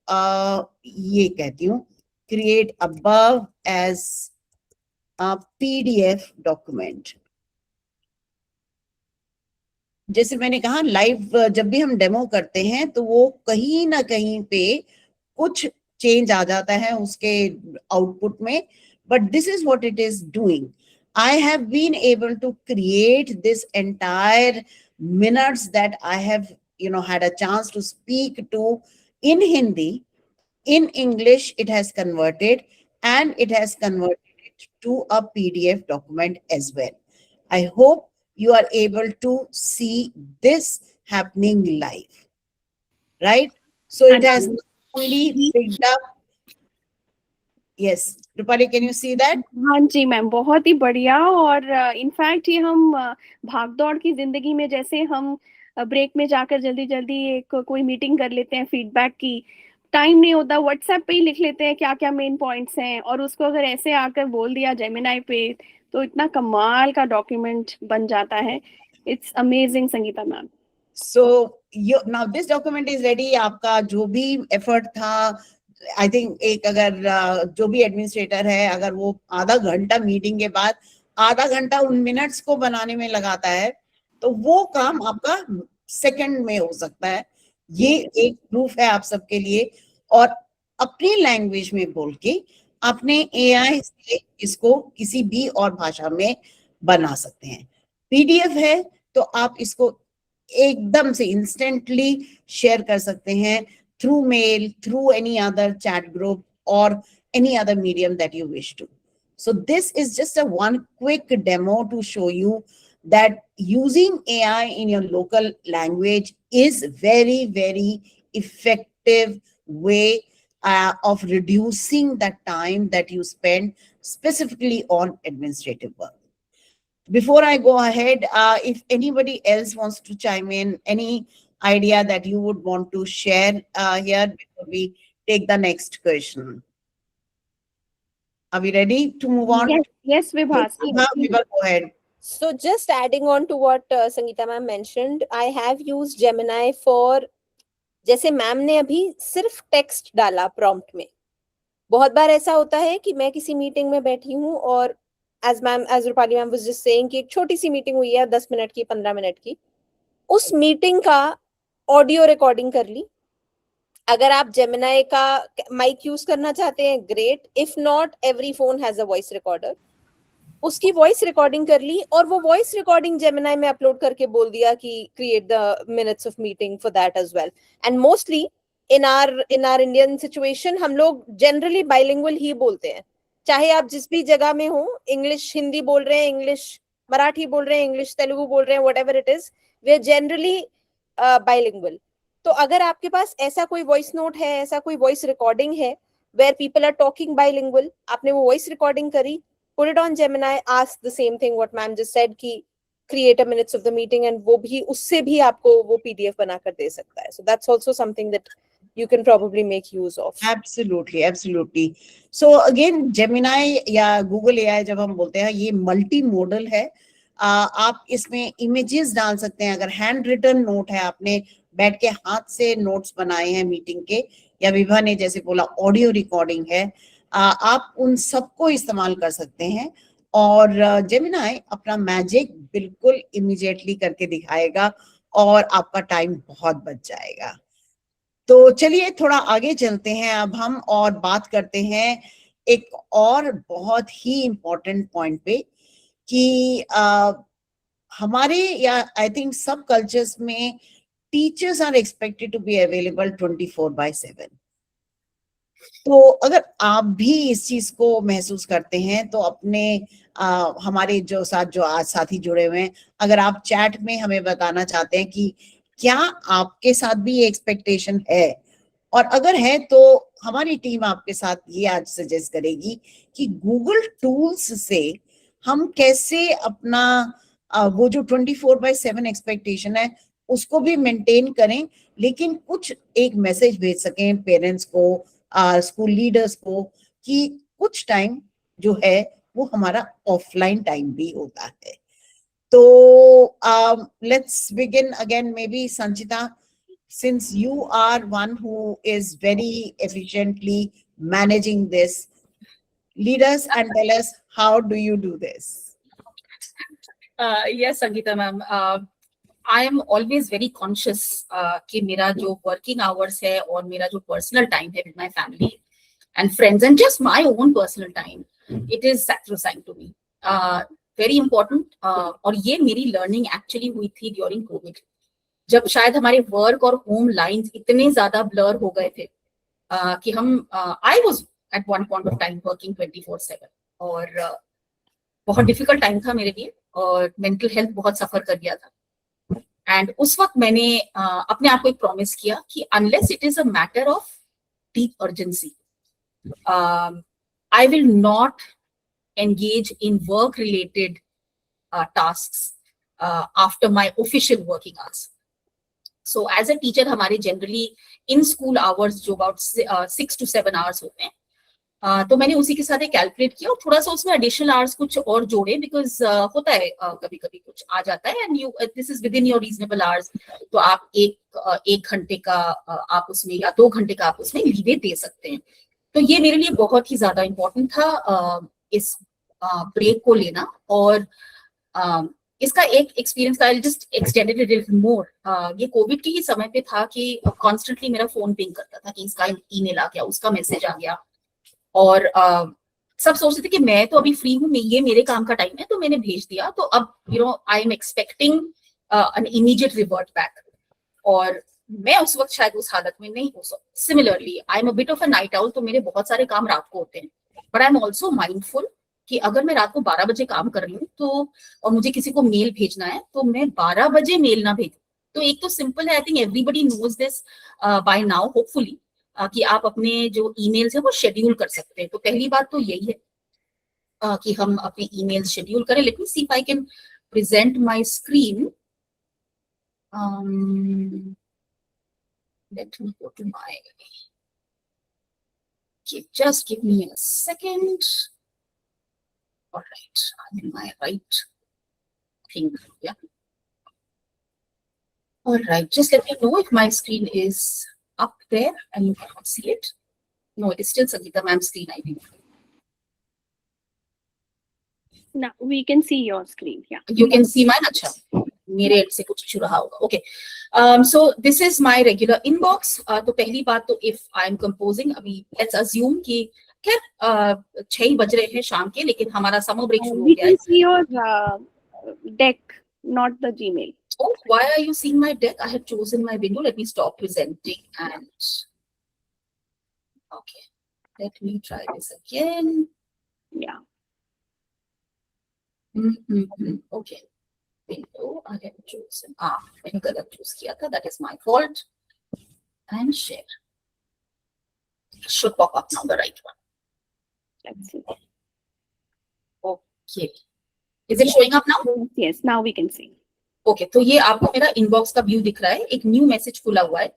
ये कहती हूँ create above as a PDF document. जैसे मैंने कहा लाइव जब भी हम डेमो करते हैं तो वो कहीं ना कहीं पे कुछ चेंज आ जाता है उसके आउटपुट में, but this is what it is doing. I have been able to create this entire minutes that I have, had a chance to speak to in Hindi. In English, it has converted and it has converted it to a PDF document as well. I hope you are able to see this happening live, right? So it has only picked up. Yes, Rupali, can you see that? हाँ जी ma'am, बहुत ही बढ़िया। और in fact ये हम भागदौड़ की जिंदगी में जैसे हम ब्रेक में जाकर जल्दी जल्दी एक कोई मीटिंग कर लेते हैं, फीडबैक की टाइम नहीं होता, व्हाट्सएप पे ही लिख लेते हैं क्या क्या मेन पॉइंट्स हैं, और उसको अगर ऐसे आकर बोल दिया जेमिनाई पे तो इतना कमाल का डॉक्यूमेंट बन जाता है। It's amazing Sangeeta ma'am. So now this document is ready. आपका जो भी एफर्ट था, आई थिंक एक अगर जो भी एडमिनिस्ट्रेटर है अगर वो आधा घंटा मीटिंग के बाद आधा घंटा उन मिनट्स को बनाने में लगाता है तो वो काम आपका सेकंड में हो सकता है। ये एक प्रूफ है आप सबके लिए। और अपनी लैंग्वेज में बोल के अपने एआई से इसको किसी भी और भाषा में बना सकते हैं। पीडीएफ है तो आप इसको एकदम से इंस्टेंटली शेयर कर सकते हैं through mail, through any other chat group or any other medium that you wish to. So this is just a one quick demo to show you that using AI in your local language is very, very effective way of reducing the time that you spend specifically on administrative work. Before I go ahead, if anybody else wants to chime in, any idea that you would want to share here before we take the next question? Are we ready to move on? Yes, Vibha, go ahead. So just adding on to what Sangeeta ma'am mentioned, I have used Gemini for, जैसे ma'am ने अभी सिर्फ text डाला prompt में। बहुत बार ऐसा होता है कि मैं किसी मीटिंग में बैठी हूँ और as Rupali ma'am was just saying कि एक छोटी सी मीटिंग हुई है 10 मिनट की, 15 मिनट की, उस मीटिंग का ऑडियो रिकॉर्डिंग कर ली। अगर आप जेमिनाई का माइक यूज करना चाहते हैं great, if not every phone has a voice recorder, उसकी वॉइस रिकॉर्डिंग कर ली और वो वॉइस रिकॉर्डिंग जेमिनाई में अपलोड करके बोल दिया कि create the minutes of meeting for that as well. And mostly in our Indian situation हम लोग जनरली बाइलिंगुअल ही बोलते हैं, चाहे आप जिस भी जगह में हो, इंग्लिश हिंदी बोल रहे हैं, इंग्लिश मराठी बोल रहे हैं, इंग्लिश तेलुगु बोल रहे हैं, whatever it is, we are generally bilingual. तो अगर आपके पास ऐसा कोई वॉइस नोट है, ऐसा कोई वॉइस रिकॉर्डिंग है where people are talking bilingual, आपने वो वॉइस रिकॉर्डिंग करी, put it on Gemini, ask the same thing what ma'am just said कि create a minutes of the meeting, and वो भी उससे भी आपको वो PDF बनाकर दे सकता है. So that's also something that you can probably make use of. Absolutely, absolutely. So again, Gemini या Google AI जब हम बोलते हैं, ये मल्टी मोडल है. आप इसमें इमेजेस डाल सकते हैं. अगर हैंड रिटन नोट है, आपने बैठ के हाथ से नोट्स बनाए हैं मीटिंग के, या विभा ने जैसे बोला ऑडियो रिकॉर्डिंग है, आप उन सबको इस्तेमाल कर सकते हैं. और जेमिनाई अपना मैजिक बिल्कुल इमीडिएटली करके दिखाएगा और आपका टाइम बहुत बच जाएगा. तो चलिए थोड़ा आगे चलते हैं अब हम, और बात करते हैं एक और बहुत ही इम्पोर्टेंट पॉइंट पे कि हमारे या आई थिंक सब कल्चर्स में teachers are expected to be available 24/7. तो अगर आप भी इस चीज को महसूस करते हैं तो अपने हमारे जो आज साथी जुड़े हुए हैं, अगर आप चैट में हमें बताना चाहते हैं कि क्या आपके साथ भी ये एक्सपेक्टेशन है, और अगर है तो हमारी टीम आपके साथ ये आज सजेस्ट करेगी कि गूगल टूल्स से हम कैसे अपना वो जो 24/7 एक्सपेक्टेशन है उसको भी मेंटेन करें, लेकिन कुछ एक मैसेज भेज सकें पेरेंट्स को, स्कूल लीडर्स को, कि कुछ टाइम जो है वो हमारा ऑफलाइन टाइम भी होता है. तो let's begin again. Maybe Sanchita, since you are one who is very efficiently managing this, lead us and tell us how do you do this? Yes, Sangeeta ma'am. I am always very conscious कि मेरा जो working hours है और मेरा जो personal time है with my family and friends and just my own personal time, it is sacrosanct to me. Very important. और ये मेरी learning actually हुई थी during COVID, जब शायद हमारे work और home lines इतने ज़्यादा blur हो गए थे कि हम I was at one point of time working 24/7 और बहुत difficult time था मेरे लिए और mental health बहुत suffer कर गया था. एंड उस वक्त मैंने अपने आप को एक प्रॉमिस किया कि unless it is a matter of deep urgency, I will not engage in work related tasks after my official working hours. So as a teacher हमारे जनरली इन स्कूल आवर्स जो अबाउट 6 to 7 आवर्स होते हैं, तो मैंने उसी के साथ एक कैलकुलेट किया और थोड़ा सा उसमें एडिशनल आवर्स कुछ और जोड़े, बिकॉज होता है कभी कभी कुछ आ जाता है and you this is with in your reasonable hours, तो आप एक घंटे का आप उसमें या 2 घंटे का आप उसमें लीवे दे सकते हैं. तो ये मेरे लिए बहुत ही ज्यादा इम्पोर्टेंट था इस ब्रेक को लेना. और इसका एक experience I just extended it little more. ये कोविड के ही समय पे था कि कॉन्स्टेंटली मेरा फोन पिंग करता था कि इसका ईमेल आ गया, उसका मैसेज आ गया, और सब सोचते थे कि मैं तो अभी फ्री हूँ, ये मेरे काम का टाइम है, तो मैंने भेज दिया. तो अब I am expecting an immediate revert back, और मैं उस वक्त शायद उस हालत में नहीं हो सकती. Similarly I am a bit of a night owl, तो मेरे बहुत सारे काम रात को होते हैं, but I am also mindful कि अगर मैं रात को 12 बजे काम कर रही हूँ तो और मुझे किसी को मेल भेजना है तो मैं 12 बजे मेल ना भेजूं. तो एक तो सिंपल है, I think everybody knows this by now hopefully, कि आप अपने जो ईमेल्स है वो शेड्यूल कर सकते हैं. तो पहली बात तो यही है कि हम अपने ईमेल शेड्यूल करें. Let me see if I can present my screen. Let me go to my, just give me a second. All right, I'm in my right thing. Yeah. All right, just let me know if my screen is up there and you cannot see it. No, it is still Sangeeta ma'am's screen, I think. Now we can see your screen. Yeah. You can see mine. Acha, मेरे end से कुछ issue रहा होगा. Okay. So this is my regular inbox. तो पहली बात तो if I am composing, अभी let's assume कि खैर 6 बज रहे हैं शाम के, लेकिन हमारा समर ब्रेक शुरू हो We गया है. can see your deck, not the Gmail. Oh, why are you seeing my deck? I have chosen my window. Let me stop presenting and okay. Let me try this again. Yeah. Okay. Window I have chosen. मैंने गलत choose किया था. That is my fault. and share. Should pop up now, the right one. Let's see. Okay. Is it showing up now? Yes, now we can see. Okay, तो ये आपको मेरा inbox का view दिख रहा है, एक न्यू मैसेज खुला हुआ है.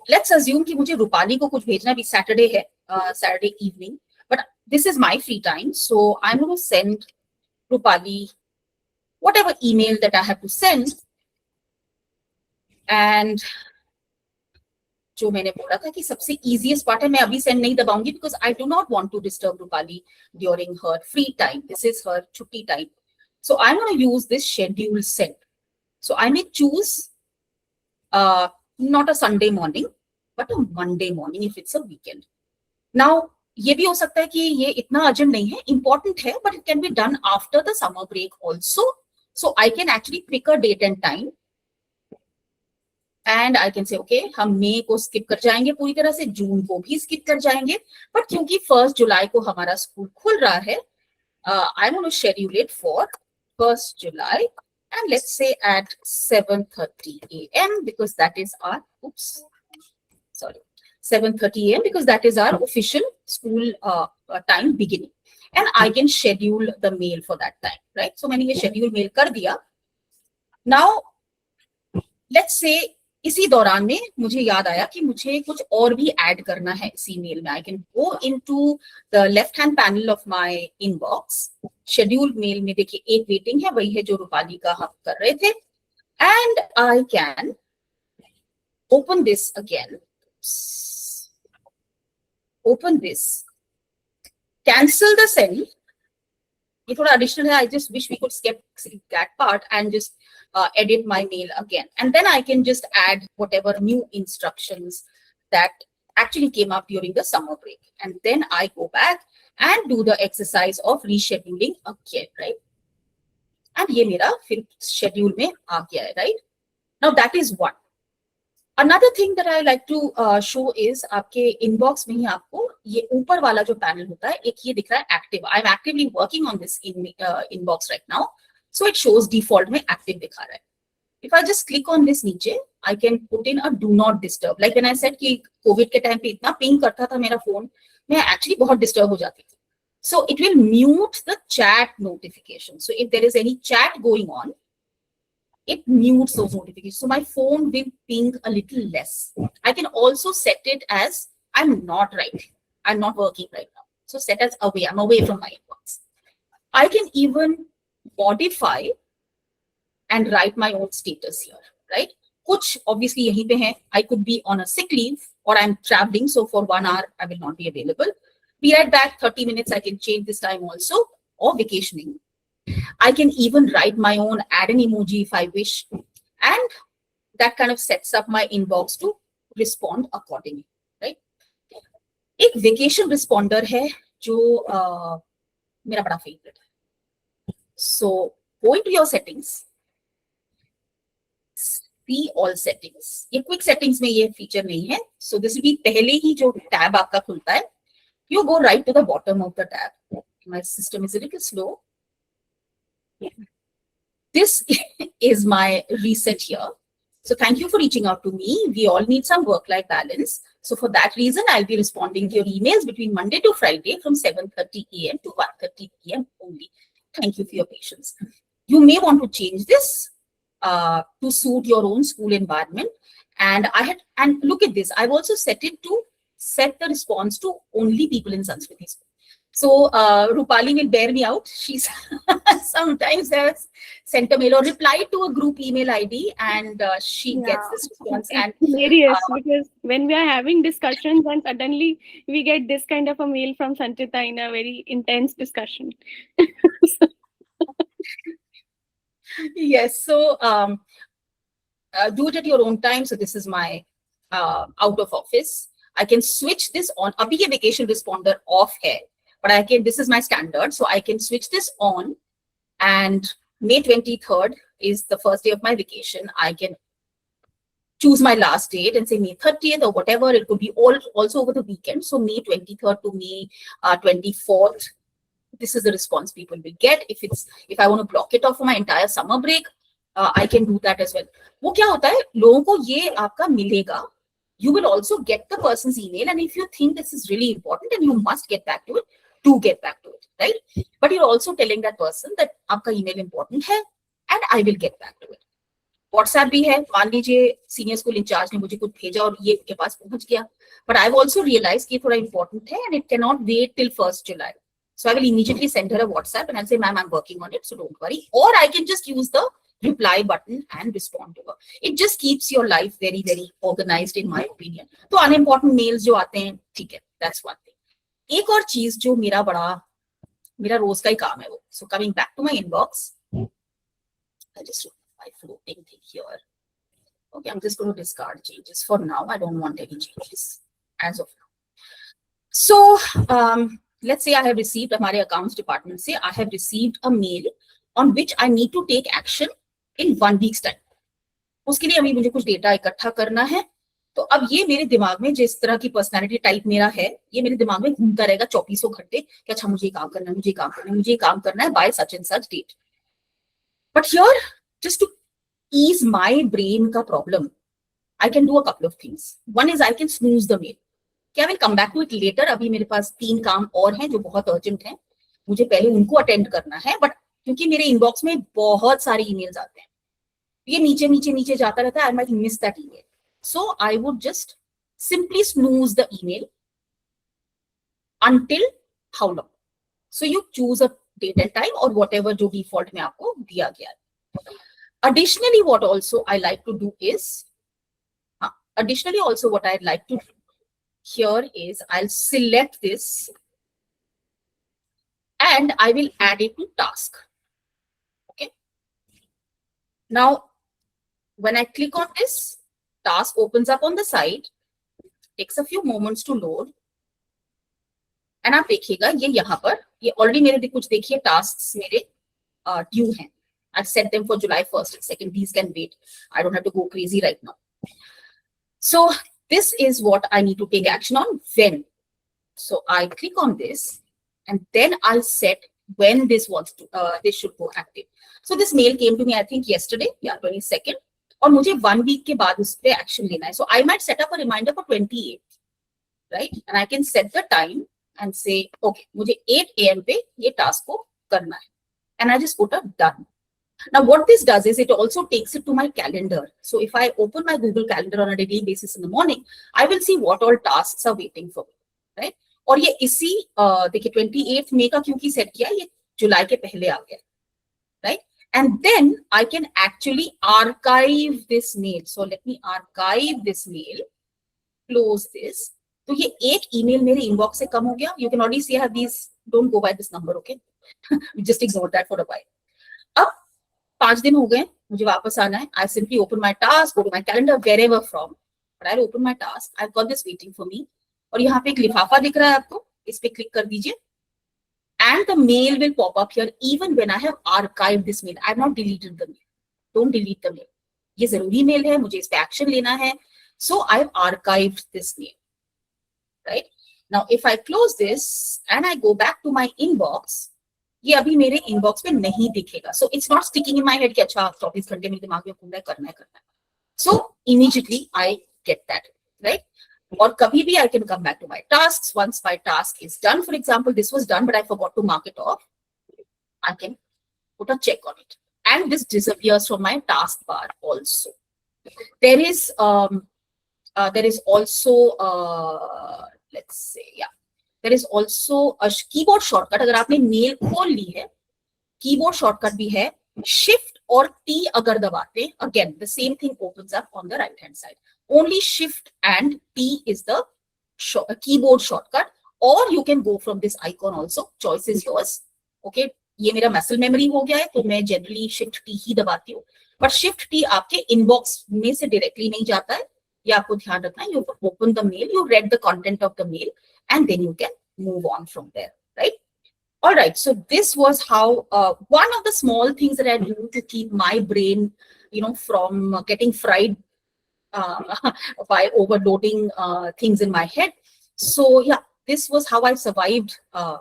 लेट्स अज्यूम कि मुझे रूपाली को कुछ भेजना भी सैटरडे है, Saturday evening, but this is my free time, so I am going to send Rupali whatever email that I have to send. And जो मैंने बोला था कि सबसे easiest part है, मैं अभी send नहीं दबाऊंगी because I do not want to disturb Rupali during her free time. This is her छुट्टी time. So I'm going to use this schedule send. So I may choose not a Sunday morning, but a Monday morning if it's a weekend. Now, ये भी हो सकता है कि ये इतना urgent नहीं है, important है, but it can be done after the summer break also. So I can actually pick a date and time. And I can say, okay, हम मई को skip कर जाएंगे पूरी तरह से, जून को भी skip कर जाएंगे, but क्योंकि 1 जुलाई को हमारा स्कूल खुल रहा है, I'm going to schedule it for 1st July, and let's say at 7:30 a.m. because that is our, 7:30 a.m. because that is our official school time beginning. And I can schedule the mail for that time, right? So मैंने ये schedule mail कर दिया. Now, let's say इसी दौरान में मुझे याद आया कि मुझे कुछ और भी ऐड करना है इसी मेल में. I can go into the left hand panel of my inbox. Scheduled mail में देखिए एक वेटिंग है, वही है जो रूपाली का हम कर रहे थे. And I can open this again. Open this. Cancel the send. ये थोड़ा additional है. I just wish we could skip that part and just edit my mail again. And then I can just add whatever new instructions that actually came up during the summer break. And then I go back and do the exercise of rescheduling again, right? And ये मेरा फिर schedule में आ गया है, right? Now that is one. Another thing that I like to show is आपके inbox में ही आपको ये ऊपर वाला जो panel होता है, एक ये दिख रहा है active. I'm actively working on this inbox right now. So it shows default में active दिखा रहा है. If I just click on this नीचे, I can put in a do not disturb. Like when I said कि COVID के time पे इतना ping करता था मेरा phone, मैं actually बहुत disturb हो जाती थी. So it will mute the chat notification. So if there is any chat going on, it mutes those notifications. So my phone will ping a little less. I can also set it as I'm not working right now. So set as away. I'm away from my inbox. I can even modify and write my own status here, right? Kuch obviously yahi pe hai. I could be on a sick leave or I'm traveling. So for 1 hour, I will not be available. Be right back, 30 minutes. I can change this time also, or vacationing. I can even write my own, add an emoji if I wish. And that kind of sets up my inbox to respond accordingly, right? एक vacation responder है जो मेरा बड़ा favorite है. So go into your settings. See all settings. ये quick settings में ये feature नहीं है. So this will be पहले ही जो tab आपका खुलता है. You go right to the bottom of the tab. My system is a little slow. This is my reset here. So thank you for reaching out to me. We all need some work-life balance. So for that reason, I'll be responding to your emails between Monday to Friday from 7:30 a.m. to 1:30 p.m. only. Thank you for your patience. You may want to change this to suit your own school environment. And look at this. I've also set it to set the response to only people in Sanskriti school. So Rupali will bear me out. She's sometimes has sent a mail or replied to a group email ID, and she gets this response. It's And hilarious because when we are having discussions and suddenly we get this kind of a mail from Sanchita in a very intense discussion. yes, so do it at your own time. So this is my out of office. I can switch this on. Abhi ye vacation responder off hai. But this is my standard, so I can switch this on, and May 23rd is the first day of my vacation. I can choose my last date and say May 30th or whatever. It could be also over the weekend. So May 23rd to May 24th, this is the response people will get. If I want to block it off for my entire summer break, I can do that as well. वो क्या होता है, लोगों को ये आपका मिलेगा you will also get the person's email, and if you think this is really important and you must get back to it, do get back to it, right? But you're also telling that person that आपका email important है and I will get back to it. WhatsApp भी है, मान लीजिए senior school in charge ने मुझे कुछ भेजा और ये उनके पास पहुंच गया, but I've also realized कि थोड़ा important है and it cannot wait till 1st July. So I will immediately send her a WhatsApp and I'll say, ma'am, I'm working on it, so don't worry. Or I can just use the reply button and respond to her. It just keeps your life very, very organized in my opinion. तो unimportant mails जो आते हैं, ठीक है, that's one thing. एक और चीज जो मेरा रोज का ही काम है वो. So coming back to my inbox, I just my floating thing here. Okay, I'm just going to discard changes for now. I don't want any changes as of now. So let's say I have received, हमारे accounts department से I have received a mail on which I need to take action in 1 week's time. उसके लिए अभी मुझे कुछ data इकट्ठा करना है. तो अब ये मेरे दिमाग में, जिस तरह की पर्सनालिटी टाइप मेरा है, ये मेरे दिमाग में घूमता रहेगा 24 घंटे कि अच्छा मुझे काम करना है, मुझे काम करना है, मुझे काम करना है by such and such date. But here, just to ease my brain का problem, I can do a couple of things. One is I can snooze the mail. I will come back to it later. अभी मेरे पास 3 काम और हैं जो बहुत urgent हैं, मुझे पहले उनको अटेंड करना है. बट क्योंकि मेरे इनबॉक्स में बहुत सारे ईमेल्स आते हैं, ये नीचे नीचे नीचे जाता रहता है. I might miss that email. So I would just simply snooze the email until how long? So you choose a date and time or whatever जो default में आपको दिया गया है. Additionally, what also I like to do is, what I'd like to do here is I'll select this and I will add it to task. Okay. Now, when I click on this, task opens up on the side, takes a few moments to load, and आप देखिएगा ये यहाँ पर, ये already मेरे कुछ देखिए tasks मेरे due हैं. I've set them for July 1st and 2nd. These can wait. I don't have to go crazy right now. So this is what I need to take action on when. So I click on this and then I'll set when this this should go active. So this mail came to me, I think yesterday, 22nd. और मुझे 1 week के बाद उस पे action लेना है. So I might set up a reminder for 28th, right? And I can set the time and say, okay, मुझे 8 AM पे ये task को करना है. And I just put a done. Now what this does is it also takes it to my calendar. So if I open my Google Calendar on a daily basis in the morning, I will see what all tasks are waiting for me, right? और ये इसी देखिए 28th May का क्योंकि set किया, ये जुलाई के पहले आ गया, right? And then I can actually archive this mail. So let me archive this mail, close this. तो ये एक email मेरे inbox से कम हो गया. You can already see I have these, don't go by this number, okay? Just ignore that for a while. अब 5 दिन हो गए, मुझे वापस आना है. I simply open my task, go to my calendar, wherever from. But I'll open my task. I've got this waiting for me. और यहाँ पे एक लिफाफा दिख रहा है आपको, इस पे क्लिक कर दीजिए. And the mail will pop up here even when I have archived this mail. I have not deleted the mail. Don't delete the mail. ये जरूरी मेल है, मुझे इस पे एक्शन लेना है. So I've archived this mail, right? Now if I close this and I go back to my inbox, ये अभी मेरे inbox में नहीं दिखेगा. So it's not sticking in my head कि अच्छा 24 घंटे मेरे दिमाग में घूम रहा है, करना है. So immediately I get that, right? और कभी भी I can come back to my tasks. Once my task is done, for example, this was done, but I forgot to mark it off. I can put a check on it. And this disappears from my taskbar also. There is also, let's say, there is also a keyboard shortcut. अगर आपने mail खोल ली है, keyboard shortcut भी है. Shift और T अगर दबाते, again, the same thing opens up on the right hand side. Only Shift and T is the keyboard shortcut, or you can go from this icon also. Choice is yours. Okay, ये मेरा muscle memory हो गया है, तो मैं generally Shift T ही दबाती हूँ. But Shift T आपके inbox में से directly नहीं जाता है, ये आपको ध्यान रखना है. You open the mail, you read the content of the mail, and then you can move on from there, right? All right. So this was how one of the small things that I do to keep my brain, from getting fried by overloading things in my head. So yeah, this was how I survived a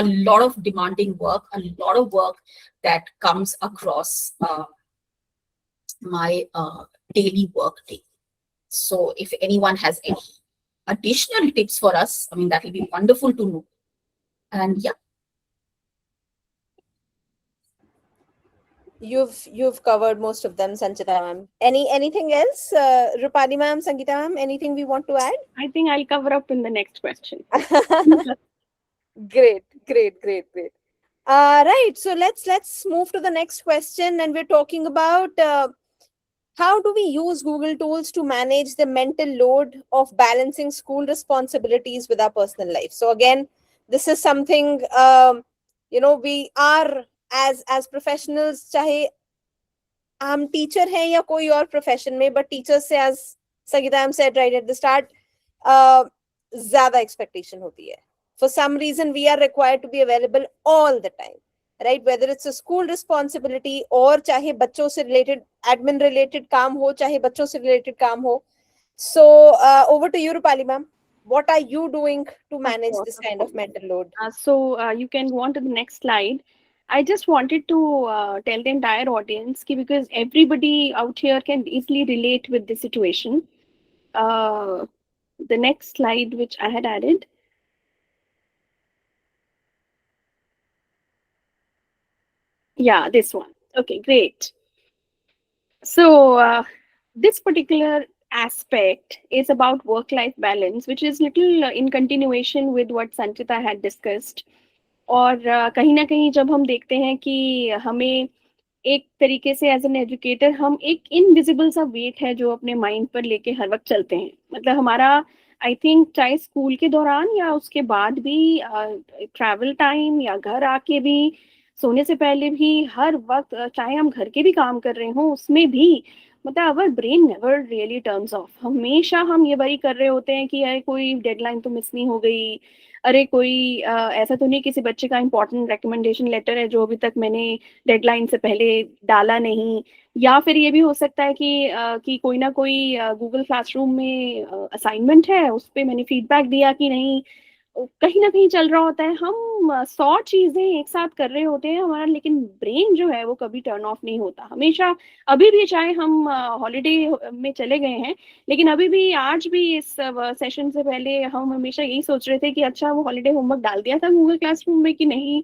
lot of demanding work, a lot of work that comes across my daily work day. So if anyone has any additional tips for us, I mean, that will be wonderful to know. And yeah. You've covered most of them, Sanchita ma'am. Anything else, Rupali ma'am, Sangeeta ma'am? Anything we want to add? I think I'll cover up in the next question. Great. Right. So let's move to the next question, and we're talking about how do we use Google tools to manage the mental load of balancing school responsibilities with our personal life. So again, this is something we are as professionals, चाहे हम teacher हैं या कोई और profession में, but teachers से, as Sangeeta ma'am said right at the start, ज़्यादा expectation होती है. For some reason, we are required to be available all the time, right? Whether it's a school responsibility और चाहे बच्चों से related, admin related काम हो, चाहे बच्चों से related काम हो. So over to you, Rupali ma'am. What are you doing to manage this kind of mental load? So you can go on to the next slide. I just wanted to tell the entire audience because everybody out here can easily relate with this situation. The next slide, which I had added. Yeah, this one. Okay, great. So this particular aspect is about work-life balance, which is little in continuation with what Sanchita had discussed. और कहीं ना कहीं जब हम देखते हैं कि हमें एक तरीके से एज एन एजुकेटर हम एक इनविजिबल सा वेट है जो अपने माइंड पर लेके हर वक्त चलते हैं. मतलब हमारा आई थिंक चाहे स्कूल के दौरान या उसके बाद भी ट्रैवल टाइम या घर आके भी सोने से पहले भी हर वक्त चाहे हम घर के भी काम कर रहे हों उसमें भी मतलब our brain never really turns off. हमेशा हम ये वही कर रहे होते हैं कि यार कोई डेडलाइन तो मिस नहीं हो गई, अरे कोई ऐसा तो नहीं किसी बच्चे का इंपॉर्टेंट रिकमेंडेशन लेटर है जो अभी तक मैंने डेडलाइन से पहले डाला नहीं, या फिर ये भी हो सकता है कि कोई ना कोई गूगल क्लासरूम में असाइनमेंट है उस पर मैंने फीडबैक दिया कि नहीं. कहीं ना कहीं चल रहा होता है, हम 100 चीजें एक साथ कर रहे होते हैं हमारा, लेकिन ब्रेन जो है वो कभी टर्न ऑफ नहीं होता. हमेशा अभी भी चाहे हम हॉलीडे में चले गए हैं लेकिन अभी भी आज भी इस सेशन से पहले हम हमेशा यही सोच रहे थे कि अच्छा वो हॉलीडे होमवर्क डाल दिया था गूगल क्लासरूम में कि नहीं,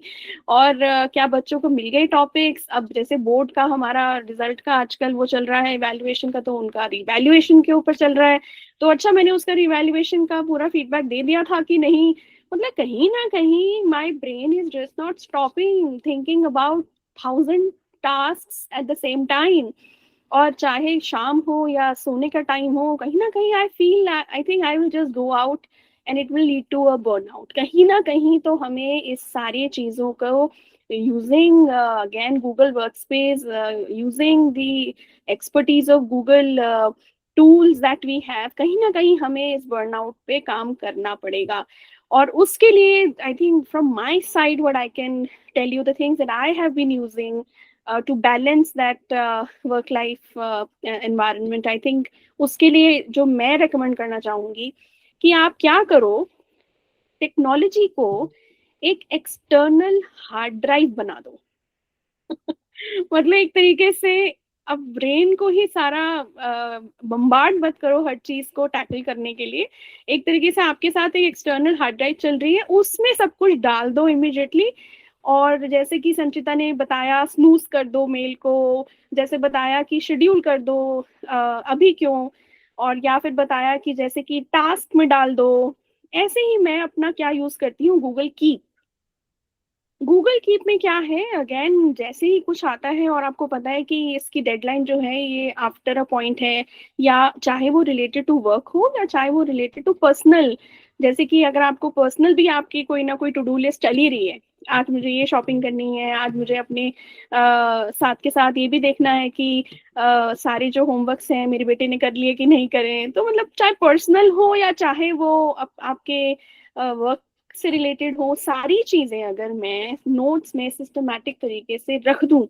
और क्या बच्चों को मिल गए टॉपिक्स. अब जैसे बोर्ड का हमारा रिजल्ट का आजकल वो चल रहा है इवैल्यूएशन का, तो उनका रिवैल्यूएशन के ऊपर चल रहा है, तो अच्छा मैंने उसका रिवैल्यूएशन का पूरा फीडबैक दे दिया था कि नहीं. मतलब कहीं ना कहीं my brain is just not stopping thinking about 1000 tasks eight the same time. और चाहे शाम हो या सोने का टाइम हो, कहीं ना कहीं I think I will just go out and it will lead to a burnout. कहीं ना कहीं तो हमें इस सारी चीजों को using again Google Workspace, using the expertise of Google tools that we have, कहीं ना कहीं हमें इस बर्नआउट पे काम करना पड़ेगा. और उसके लिए I think from my side what I can tell you the things that I have been using to balance that work life environment. I think उसके लिए जो मैं रेकमेंड करना चाहूँगी कि आप क्या करो, टेक्नोलॉजी को एक एक्सटर्नल हार्ड ड्राइव बना दो. मतलब एक तरीके से अब ब्रेन को ही सारा बम्बार्ड मत करो हर चीज को टैकल करने के लिए. एक तरीके से आपके साथ एक एक्सटर्नल हार्ड ड्राइव चल रही है, उसमें सब कुछ डाल दो इमीडिएटली. और जैसे कि संचिता ने बताया स्नूज कर दो मेल को, जैसे बताया कि शेड्यूल कर दो अभी क्यों, और या फिर बताया कि जैसे कि टास्क में डाल दो. ऐसे ही मैं अपना क्या यूज करती हूँ, गूगल कीप. गूगल कीप में क्या है, अगेन जैसे ही कुछ आता है और आपको पता है कि इसकी डेडलाइन जो है ये आफ्टर अ पॉइंट है, या चाहे वो रिलेटेड टू वर्क हो या चाहे वो रिलेटेड टू पर्सनल, जैसे कि अगर आपको पर्सनल भी आपकी कोई ना कोई टू डू लिस्ट चल ही रही है, आज मुझे ये शॉपिंग करनी है, आज मुझे अपने साथ के साथ ये भी देखना है कि सारे जो होमवर्क्स हैं मेरे बेटे ने कर लिए कि नहीं करें. तो मतलब चाहे पर्सनल हो या चाहे वो आपके वर्क से रिलेटेड हो, सारी चीजें अगर मैं नोट्स में सिस्टमैटिक तरीके से रख दूं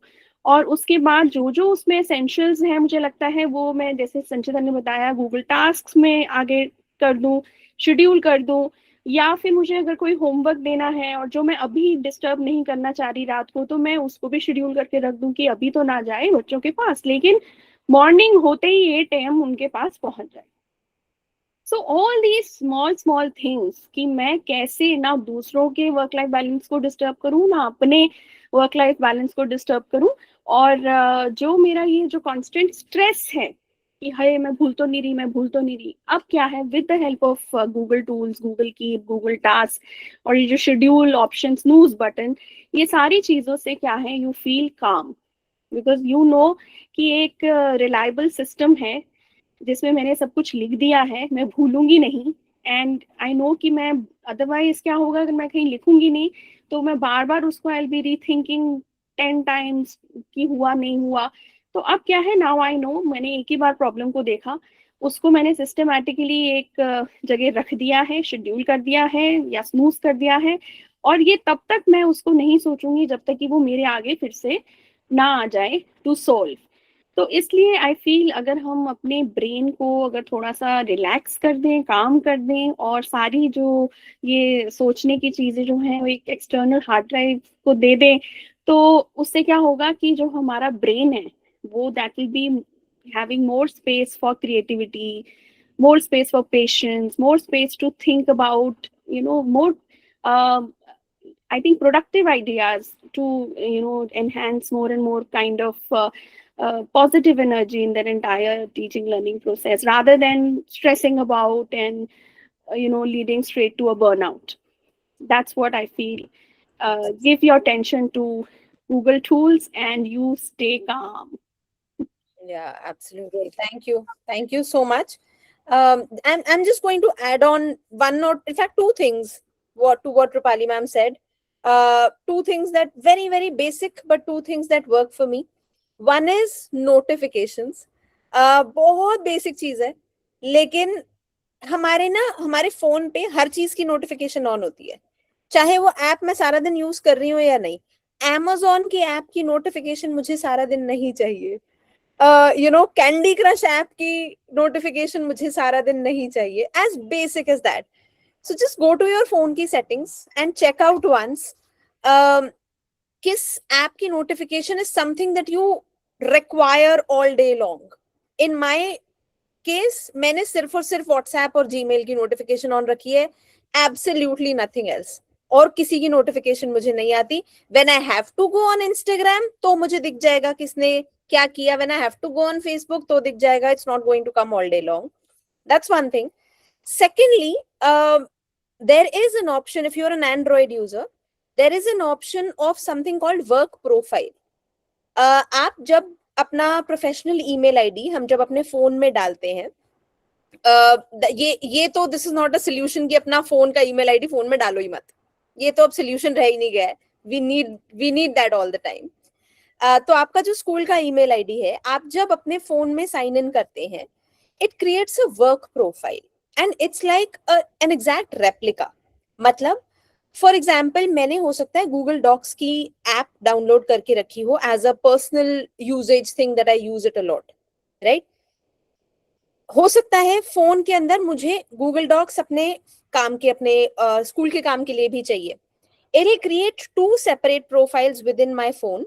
और उसके बाद जो जो उसमें एसेंशियल्स हैं मुझे लगता है वो मैं जैसे संचिता ने बताया गूगल टास्क में आगे कर दूं, शेड्यूल कर दूं, या फिर मुझे अगर कोई होमवर्क देना है और जो मैं अभी डिस्टर्ब नहीं करना चाह रही रात को, तो मैं उसको भी शेड्यूल करके रख दूं कि अभी तो ना जाए बच्चों के पास, लेकिन मॉर्निंग होते ही 8 AM उनके पास पहुंच जाए. So all these small things कि मैं कैसे ना दूसरों के वर्क लाइफ बैलेंस को डिस्टर्ब करूँ, ना अपने वर्क लाइफ बैलेंस को डिस्टर्ब करूँ, और जो मेरा ये जो कांस्टेंट स्ट्रेस है कि हाय मैं भूल तो नहीं रही, अब क्या है, with the help of Google tools, Google keep, Google task और ये जो शेड्यूल ऑप्शन, स्नूज बटन, ये सारी चीजों से क्या है, यू फील काम, बिकॉज यू नो कि एक रिलायबल सिस्टम है जिसमें मैंने सब कुछ लिख दिया है, मैं भूलूंगी नहीं। एंड आई नो कि मैं, अदरवाइज क्या होगा अगर मैं कहीं लिखूंगी नहीं, तो मैं बार बार उसको आई बी री थिंकिंग 10 टाइम्स कि हुआ नहीं हुआ। तो अब क्या है, नाउ आई नो, मैंने एक ही बार प्रॉब्लम को देखा, उसको मैंने सिस्टमैटिकली एक जगह रख दिया है, शेड्यूल कर दिया है या स्नूज कर दिया है, और ये तब तक मैं उसको नहीं सोचूंगी जब तक कि वो मेरे आगे फिर से ना आ जाए टू सोल्व। तो इसलिए आई फील अगर हम अपने ब्रेन को अगर थोड़ा सा रिलैक्स कर दें, काम कर दें, और सारी जो ये सोचने की चीजें जो हैं वो एक एक्सटर्नल हार्ड ड्राइव को दे दें, तो उससे क्या होगा कि जो हमारा ब्रेन है वो that will be having more space for creativity, more space for patience, more space to think about, more, I think, productive ideas to, enhance more and more kind of positive energy in their entire teaching learning process, rather than stressing about and, leading straight to a burnout. That's what I feel. Give your attention to Google tools and you stay calm. Yeah, absolutely. Thank you so much. I'm just going to add on one or, in fact, two things. What Rupali ma'am said. Two things that very very basic, but two things that work for me. One is notifications. बहुत basic चीज है, लेकिन हमारे phone पे हर चीज की notification on होती है, चाहे वो ऐप मैं सारा दिन यूज कर रही हूँ या नहीं। Amazon की ऐप की नोटिफिकेशन मुझे सारा दिन नहीं चाहिए। कैंडी क्रश ऐप की नोटिफिकेशन मुझे सारा दिन नहीं चाहिए। As basic as that. So just go to your phone की settings and check out once किस ऐप की notification is something that you require all day long. In my case मैंने सिर्फ और सिर्फ व्हाट्सएप और जीमेल की नोटिफिकेशन ऑन रखी है, एब्सोल्युटली नथिंग एल्स, और किसी की नोटिफिकेशन मुझे नहीं आती। When I have to go on Instagram तो मुझे दिख जाएगा किसने क्या किया, when I have to go on Facebook तो दिख जाएगा, it's not going to come all day long. That's one thing. Secondly, there is an option, if you're an Android user, there is an option of something called work profile. आप जब अपना professional email ID हम जब अपने phone में डालते हैं, ये तो this is not a solution कि अपना फोन का ईमेल आईडी फोन में डालो ही मत, ये तो अब सोल्यूशन रह ही नहीं गया है। We need that all the time. तो आपका जो स्कूल का ईमेल आईडी है, आप जब अपने फोन में साइन इन करते हैं, it creates a work profile and it's like an exact replica. मतलब फॉर एग्जाम्पल, मैंने हो सकता है गूगल डॉक्स की ऐप डाउनलोड करके रखी हो as a personal usage thing that I use it a lot, right. हो सकता है फोन के अंदर मुझे गूगल डॉक्स अपने काम के, अपने स्कूल के काम के लिए भी चाहिए। It will create 2 separate profiles within my phone,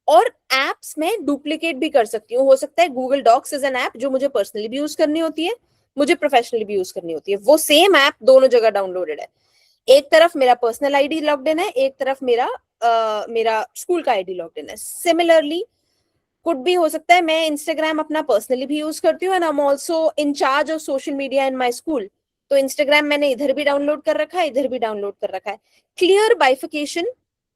और एप्स में डुप्लीकेट भी कर सकती हूँ। हो सकता है Google docs is an app जो मुझे पर्सनली भी यूज करनी होती है, मुझे प्रोफेशनली भी यूज करनी होती है, वो सेम ऐप दोनों जगह डाउनलोडेड है। एक तरफ मेरा पर्सनल आईडी लॉग्ड इन है, एक तरफ मेरा स्कूल का आईडी लॉग्ड इन है। सिमिलरली कुड भी हो सकता है मैं इंस्टाग्राम अपना पर्सनली भी यूज करती हूँ and I am also in charge of social media in my school, तो इंस्टाग्राम मैंने इधर भी डाउनलोड कर रखा है, इधर भी डाउनलोड कर रखा है। क्लियर बाइफिकेशन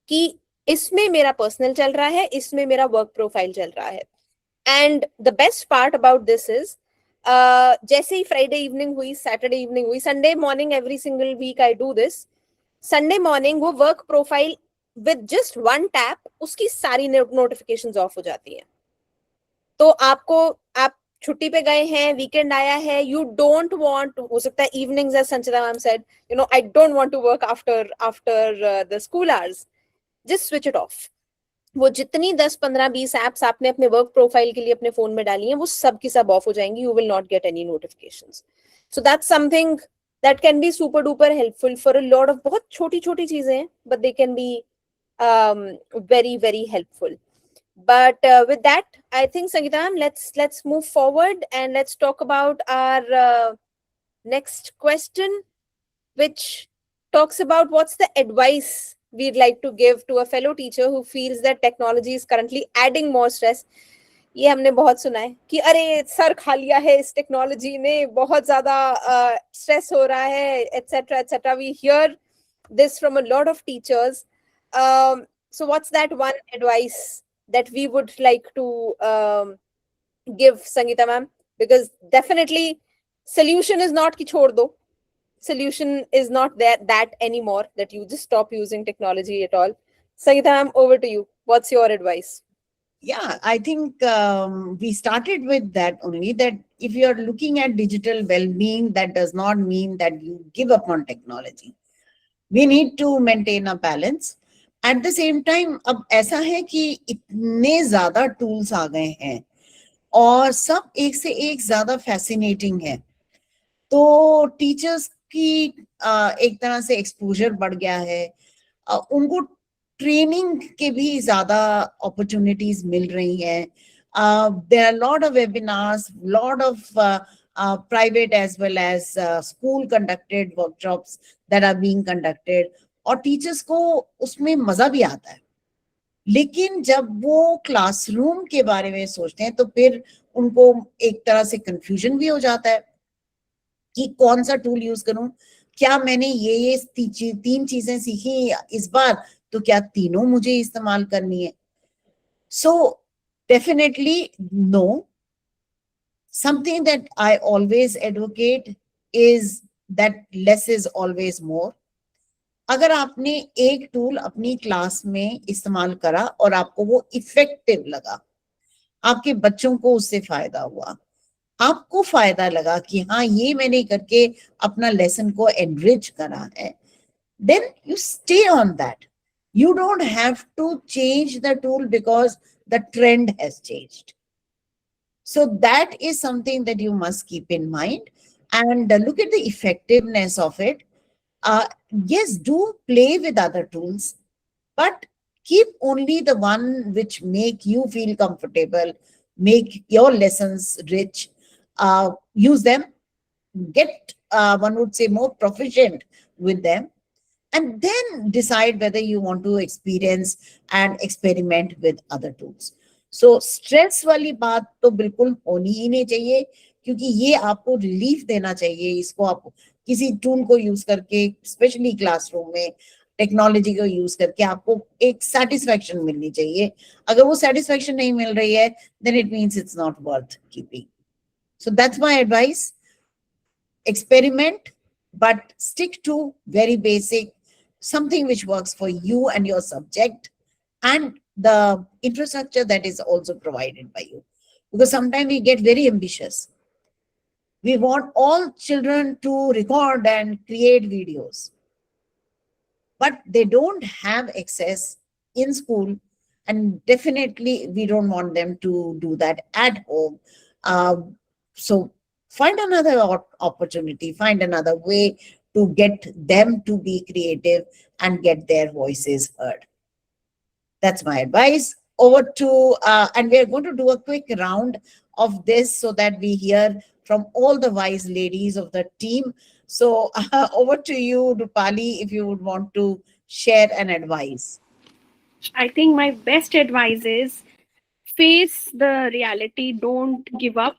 कि इसमें मेरा पर्सनल चल रहा है, इसमें मेरा वर्क प्रोफाइल चल रहा है। And the best part about this is, जैसे ही फ्राइडे इवनिंग हुई, सैटरडे इवनिंग हुई, Sunday morning, every single week I do this, Sunday morning वो work profile with just one tap उसकी सारी नोटिफिकेशंस ऑफ हो जाती हैं। तो आप छुट्टी पे गए हैं, वीकेंड आया है, यू डोंट वांट, हो सकता है evenings as Sanchita ma'am said, I don't want to work after the school hours, just switch it off. वो जितनी 10, 15, 20 एप्स आपने अपने वर्क प्रोफाइल के लिए अपने फोन में डाली हैं, वो सब की सब ऑफ हो जाएंगी, you will not get any notifications. So that's something that can be super duper helpful for a lot of, बहुत छोटी छोटी चीजें हैं, but they can be very very helpful. But with that, I think Sangeeta ma'am, let's move forward and let's talk about our next question, which talks about what's the advice we'd like to give to a fellow teacher who feels that technology is currently adding more stress. ये हमने बहुत सुना है कि अरे sir खा लिया है इस टेक्नोलॉजी ने, बहुत ज्यादा स्ट्रेस हो रहा है, etc etc. We hear this from a lot of teachers. So what's that one advice that we would like to give, Sangeeta ma'am? Because definitely solution is not ki chhod do. Solution is not that anymore, that you just stop using technology at all. Sangeeta ma'am, over to you. What's your advice? Yeah, I think we started with that only, that if you're looking at digital well-being, that does not mean that you give up on technology. We need to maintain a balance. At the same time, अब ऐसा है कि इतने ज़्यादा tools आ गए हैं और सब एक से एक ज़्यादा fascinating है, तो teachers की एक तरह से exposure बढ़ गया है, उनको ट्रेनिंग के भी ज्यादा अपॉर्चुनिटीज मिल रही हैं. There are a lot of webinars, lot of private as well as school conducted workshops that are being conducted, और टीचर्स को उसमें मजा भी आता है. लेकिन जब वो क्लासरूम के बारे में सोचते हैं तो फिर उनको एक तरह से कंफ्यूजन भी हो जाता है कि कौन सा टूल यूज करूं, क्या मैंने ये 3 चीजें सीखी इस बार, तो क्या तीनों मुझे इस्तेमाल करनी है. So definitely no. Something that I always advocate is that less is always more. अगर आपने एक टूल अपनी क्लास में इस्तेमाल करा और आपको वो इफेक्टिव लगा, आपके बच्चों को उससे फायदा हुआ, आपको फायदा लगा कि हाँ ये मैंने करके अपना लेसन को एनरिच करा है, then you stay on that. You don't have to change the tool because the trend has changed. So that is something that you must keep in mind and look at the effectiveness of it. Yes, do play with other tools, but keep only the one which make you feel comfortable, make your lessons rich. Use them, get, one would say, more proficient with them, and then decide whether you want to experience and experiment with other tools. So stress वाली बात तो बिल्कुल होनी ही नहीं चाहिए, क्योंकि ये आपको रिलीफ देना चाहिए. इसको आप किसी टूल को यूज करके, स्पेशली क्लासरूम में टेक्नोलॉजी को यूज करके आपको एक सेटिस्फैक्शन मिलनी चाहिए. अगर वो सेटिस्फैक्शन नहीं मिल रही है, then it means it's not worth keeping. So that's my advice. Experiment, but stick to very basic, something which works for you and your subject and the infrastructure that is also provided by you. Because sometimes we get very ambitious. We want all children to record and create videos, but they don't have access in school, and definitely we don't want them to do that at home. So find another opportunity, find another way to get them to be creative and get their voices heard. That's my advice. Over to, and we're going to do a quick round of this so that we hear from all the wise ladies of the team. So over to you, Rupali, if you would want to share an advice. I think my best advice is face the reality, don't give up,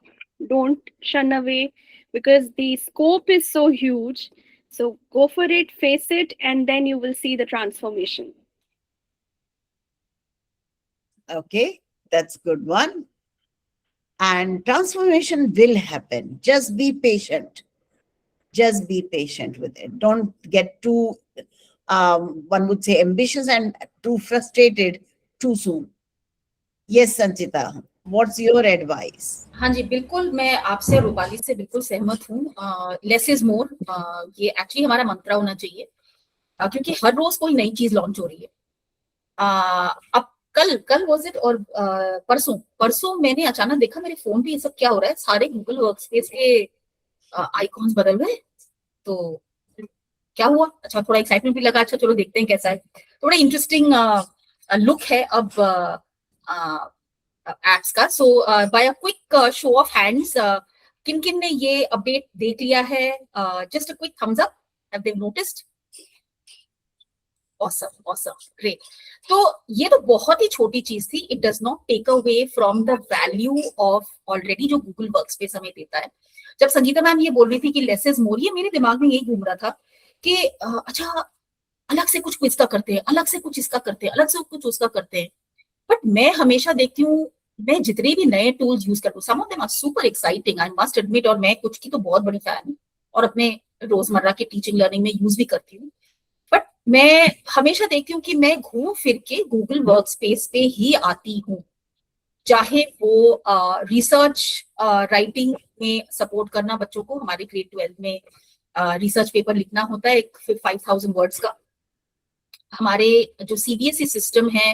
don't shun away, because the scope is so huge. So go for it, face it, and then you will see the transformation. Okay, that's a good one. And transformation will happen. Just be patient. Just be patient with it. Don't get too, one would say, ambitious and too frustrated too soon. Yes, Sanchita, what's your advice? हाँ जी, बिल्कुल मैं आपसे, रूपाली से बिल्कुल सहमत हूँ. Less is more, ये actually हमारा मंत्र होना चाहिए, क्योंकि हर रोज कोई नई चीज लॉन्च हो रही है. अब कल वाज इट, और परसों मैंने अचानक देखा मेरे फोन पे ये सब क्या हो रहा है, सारे गूगल वर्कस्पेस के आइकॉन्स बदल गए. तो क्या हुआ? अच्छा, थोड़ा एक्साइटमेंट भी लगा, अच्छा चलो देखते हैं कैसा है. थोड़ा इंटरेस्टिंग लुक है अब एप्स का. So by a quick show of hands, किन किन ने ये अपडेट देख लिया है? Just a quick thumbs up, have they noticed? Awesome, great. तो ये तो बहुत ही छोटी चीज थी। It does not take away from the value of already जो गूगल वर्कस्पेस हमें देता है। जब संगीता मैम ये बोल रही थी कि लेस इज मोर, ये मेरे दिमाग में यही घूम रहा था कि अच्छा अलग से कुछ क्विज का करते हैं, अलग से कुछ इसका करते हैं, अलग से कुछ उसका करते हैं। बट मैं हमेशा देखती हूँ, मैं जितने भी नए टूल्स यूज करती हूँ, some of them are super exciting, I must admit, और मैं कुछ की तो बहुत बड़ी फैन हूँ और अपने रोजमर्रा की टीचिंग लर्निंग में यूज भी करती हूँ। बट मैं हमेशा देखती हूँ कि मैं घूम फिर के गूगल वर्कस्पेस पे ही आती हूँ, चाहे वो रिसर्च राइटिंग में सपोर्ट करना बच्चों को। हमारे ग्रेड 12 में रिसर्च पेपर लिखना होता है एक 5000 वर्ड्स का। हमारे जो सीबीएसई सिस्टम है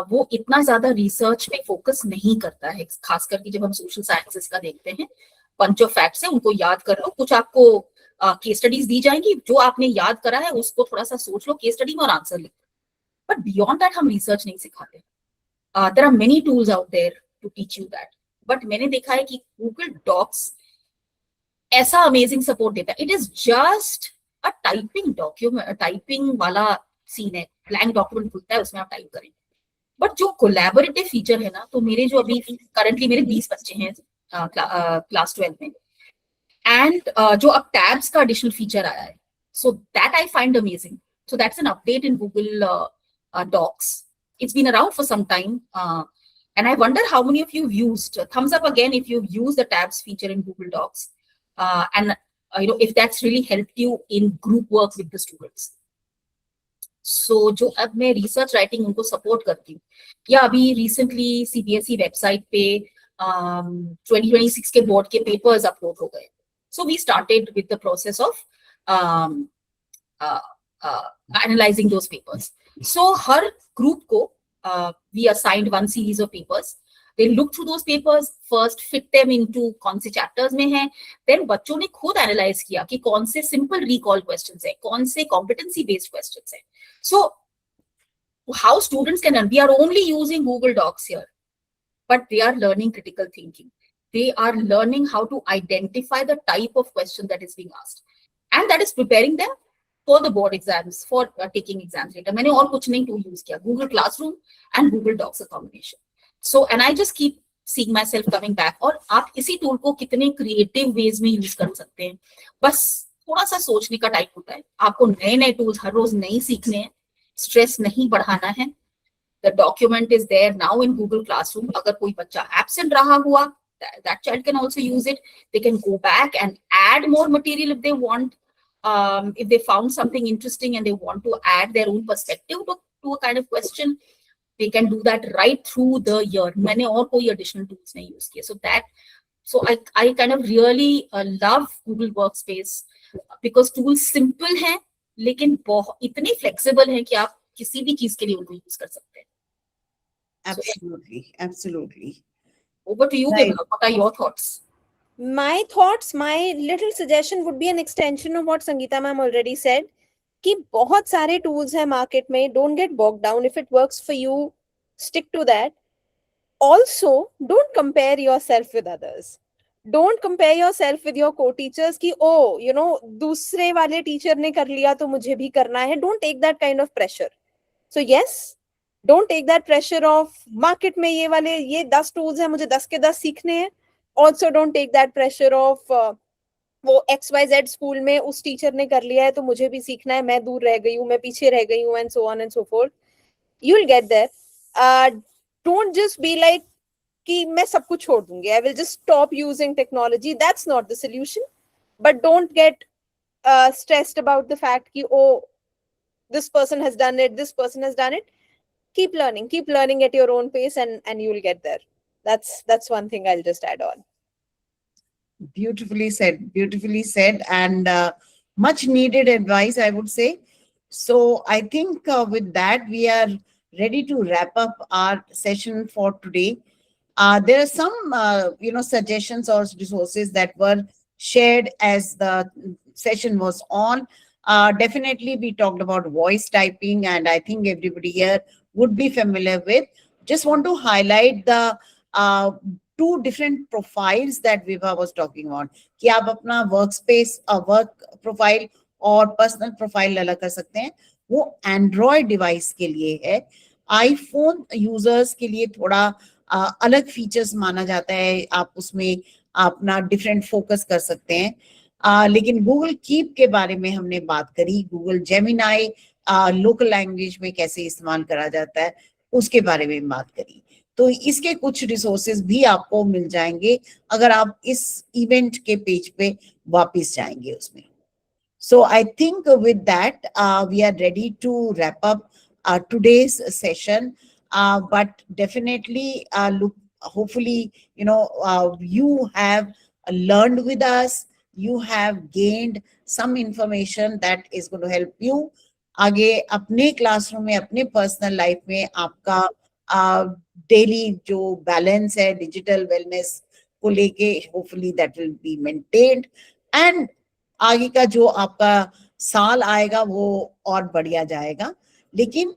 वो इतना ज्यादा रिसर्च पे फोकस नहीं करता है, खास करके जब हम सोशल साइंसेस का देखते हैं। पंच ऑफ फैक्ट्स है, उनको याद कर लो, कुछ आपको केस स्टडीज दी जाएंगी, जो आपने याद करा है उसको थोड़ा सा सोच लो केस स्टडी में और आंसर लिखो। बट बियॉन्ड दैट हम रिसर्च नहीं सिखाते। There are many tools out there to teach you that. But मैंने देखा है कि गूगल डॉक्स ऐसा अमेजिंग सपोर्ट देता है। It is just a typing document, typing वाला सीन है, ब्लैंक डॉक्यूमेंट खुलता है, उसमें आप टाइप करें। बट जो कोलैबोरेटिव फीचर है ना, तो मेरे जो अभी करंटली मेरे 20 बच्चे हैं क्लास 12 में, एंड जो अब टैब्स का एडिशनल फीचर आया है, so that I find amazing. So that's an update in Google docs. It's been around for some time, and I wonder how many of you have used. Thumbs up again if you've used the tabs feature in Google Docs, and if that's really helped you in group work with the students. So जो अब मैं research writing उनको support करती हूँ, या अभी recently CBSE website पे 2026 के बोर्ड के पेपर्स अपलोड हो गए. So we started with the process of analyzing those papers. So her group को we assigned one series of papers. They looked through those papers first, fit them into कौन से chapters में हैं. Then बच्चों ने खुद analyze किया कि कौन से simple recall questions हैं, कौन से competency based questions हैं. So how students can learn? We are only using Google Docs here, but they are learning critical thinking. They are learning how to identify the type of question that is being asked, and that is preparing them for the board exams, for taking exams later. मैंने और कुछ नहीं tool use किया, Google Classroom and Google Docs a combination. So and I just keep seeing myself coming back. और आप इसी tool को कितने क्रिएटिव वेज में यूज कर सकते हैं, बस थोड़ा सा सोचने का टाइम होता है. आपको नए नए टूल्स हर रोज नहीं सीखने हैं, स्ट्रेस नहीं बढ़ाना है. The document is there now in Google Classroom. अगर कोई बच्चा absent रहा हुआ, that child can also use it. They can go back and add more material if they want. If they found something interesting and they want to add their own perspective to a kind of question, they can do that right through the year. मैंने और कोई additional tools नहीं use किए. So I kind of really love Google Workspace because tools simple हैं, लेकिन बहुत इतने flexible हैं कि आप किसी भी चीज के लिए उनको use कर सकते हैं. Absolutely. Over to you, Vibha. What are your thoughts? My thoughts, my little suggestion would be an extension of what Sangeeta ma'am already said, कि बहुत सारे tools हैं market में, don't get bogged down. If it works for you, stick to that. Also, don't compare yourself with others. Don't compare yourself with your co-teachers कि दूसरे वाले teacher ने कर लिया तो मुझे भी करना है. Don't take that kind of pressure. So yes, don't take that pressure of market में ये 10 tools हैं, मुझे 10 के 10 सीखने हैं. Also don't take that pressure of वो XYZ स्कूल में उस टीचर ने कर लिया है तो मुझे भी सीखना है, मैं दूर रह गई हूँ, मैं पीछे रह गई हूँ, and so on and so forth. You'll get there. Don't just be like कि मैं सब कुछ छोड़ दूंगी, I will just stop using technology. That's not the solution. But don't get stressed about the fact कि this person has done it, this person has done it. Keep learning at your own pace, and you'll get there. That's one thing I'll just add on. Beautifully said, and much needed advice, I would say. So I think with that, we are ready to wrap up our session for today. There are some, suggestions or resources that were shared as the session was on. Definitely, we talked about voice typing, and I think everybody here would be familiar with. Just want to highlight the two different profiles that Vibha was talking about, कि आप अपना workspace work profile और personal profile अलग कर सकते हैं, वो Android device के लिए है. आईफोन यूजर्स के लिए थोड़ा अलग फीचर्स माना जाता है, आप उसमें अपना डिफरेंट फोकस कर सकते हैं. लेकिन गूगल कीप के बारे में हमने बात करी, गूगल जेमिनाई लोकल लैंग्वेज में कैसे इस्तेमाल करा जाता है उसके बारे में बात करी. तो इसके कुछ रिसोर्सेज भी आपको मिल जाएंगे अगर आप इस इवेंट के पेज पे वापस जाएंगे उसमें. So I think with that, we are ready to wrap up today's session. But definitely, look, hopefully, you have learned with us. You have gained some information that is going to help you. आगे अपने classroom में, अपने personal life में आपका daily जो balance है digital wellness को लेके, hopefully that will be maintained, and आगे का जो आपका साल आएगा वो और बढ़िया जाएगा. लेकिन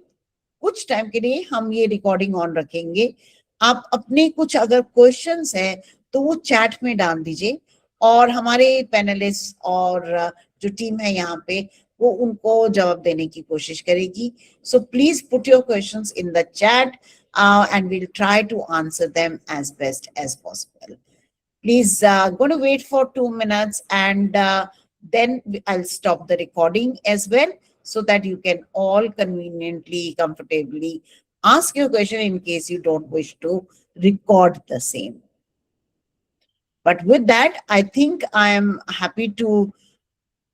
कुछ टाइम के लिए हम ये रिकॉर्डिंग ऑन रखेंगे. आप अपने कुछ अगर क्वेश्चंस हैं तो वो चैट में डाल दीजिए और हमारे पैनलिस्ट और जो टीम है यहाँ पे वो उनको जवाब देने की कोशिश करेगी. So please put your questions in the chat and we'll try to answer them as best as possible. Please going to wait for 2 minutes and then I'll stop the recording as well so that you can all conveniently, comfortably ask your question in case you don't wish to record the same. But with that, I think I am happy to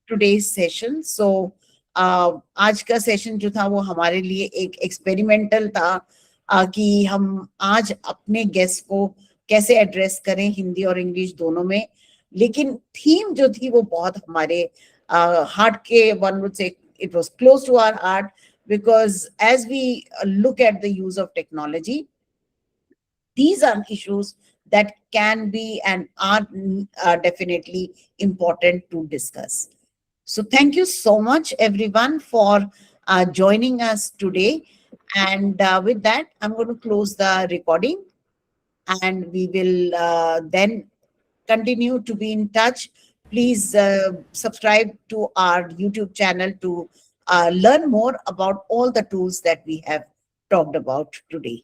today's session. So आज का session जो था वो हमारे लिए एक experimental था कि हम आज अपने गेस्ट को कैसे एड्रेस करें हिंदी और इंग्लिश दोनों में. लेकिन थीम जो थी वो बहुत हमारे हार्ट के, one would say it was close to our heart, because as we look at the use of technology, these are issues that can be and are definitely important to discuss. So thank you so much everyone for joining us today. And with that, I'm going to close the recording and we will then continue to be in touch. Please subscribe to our YouTube channel to learn more about all the tools that we have talked about today.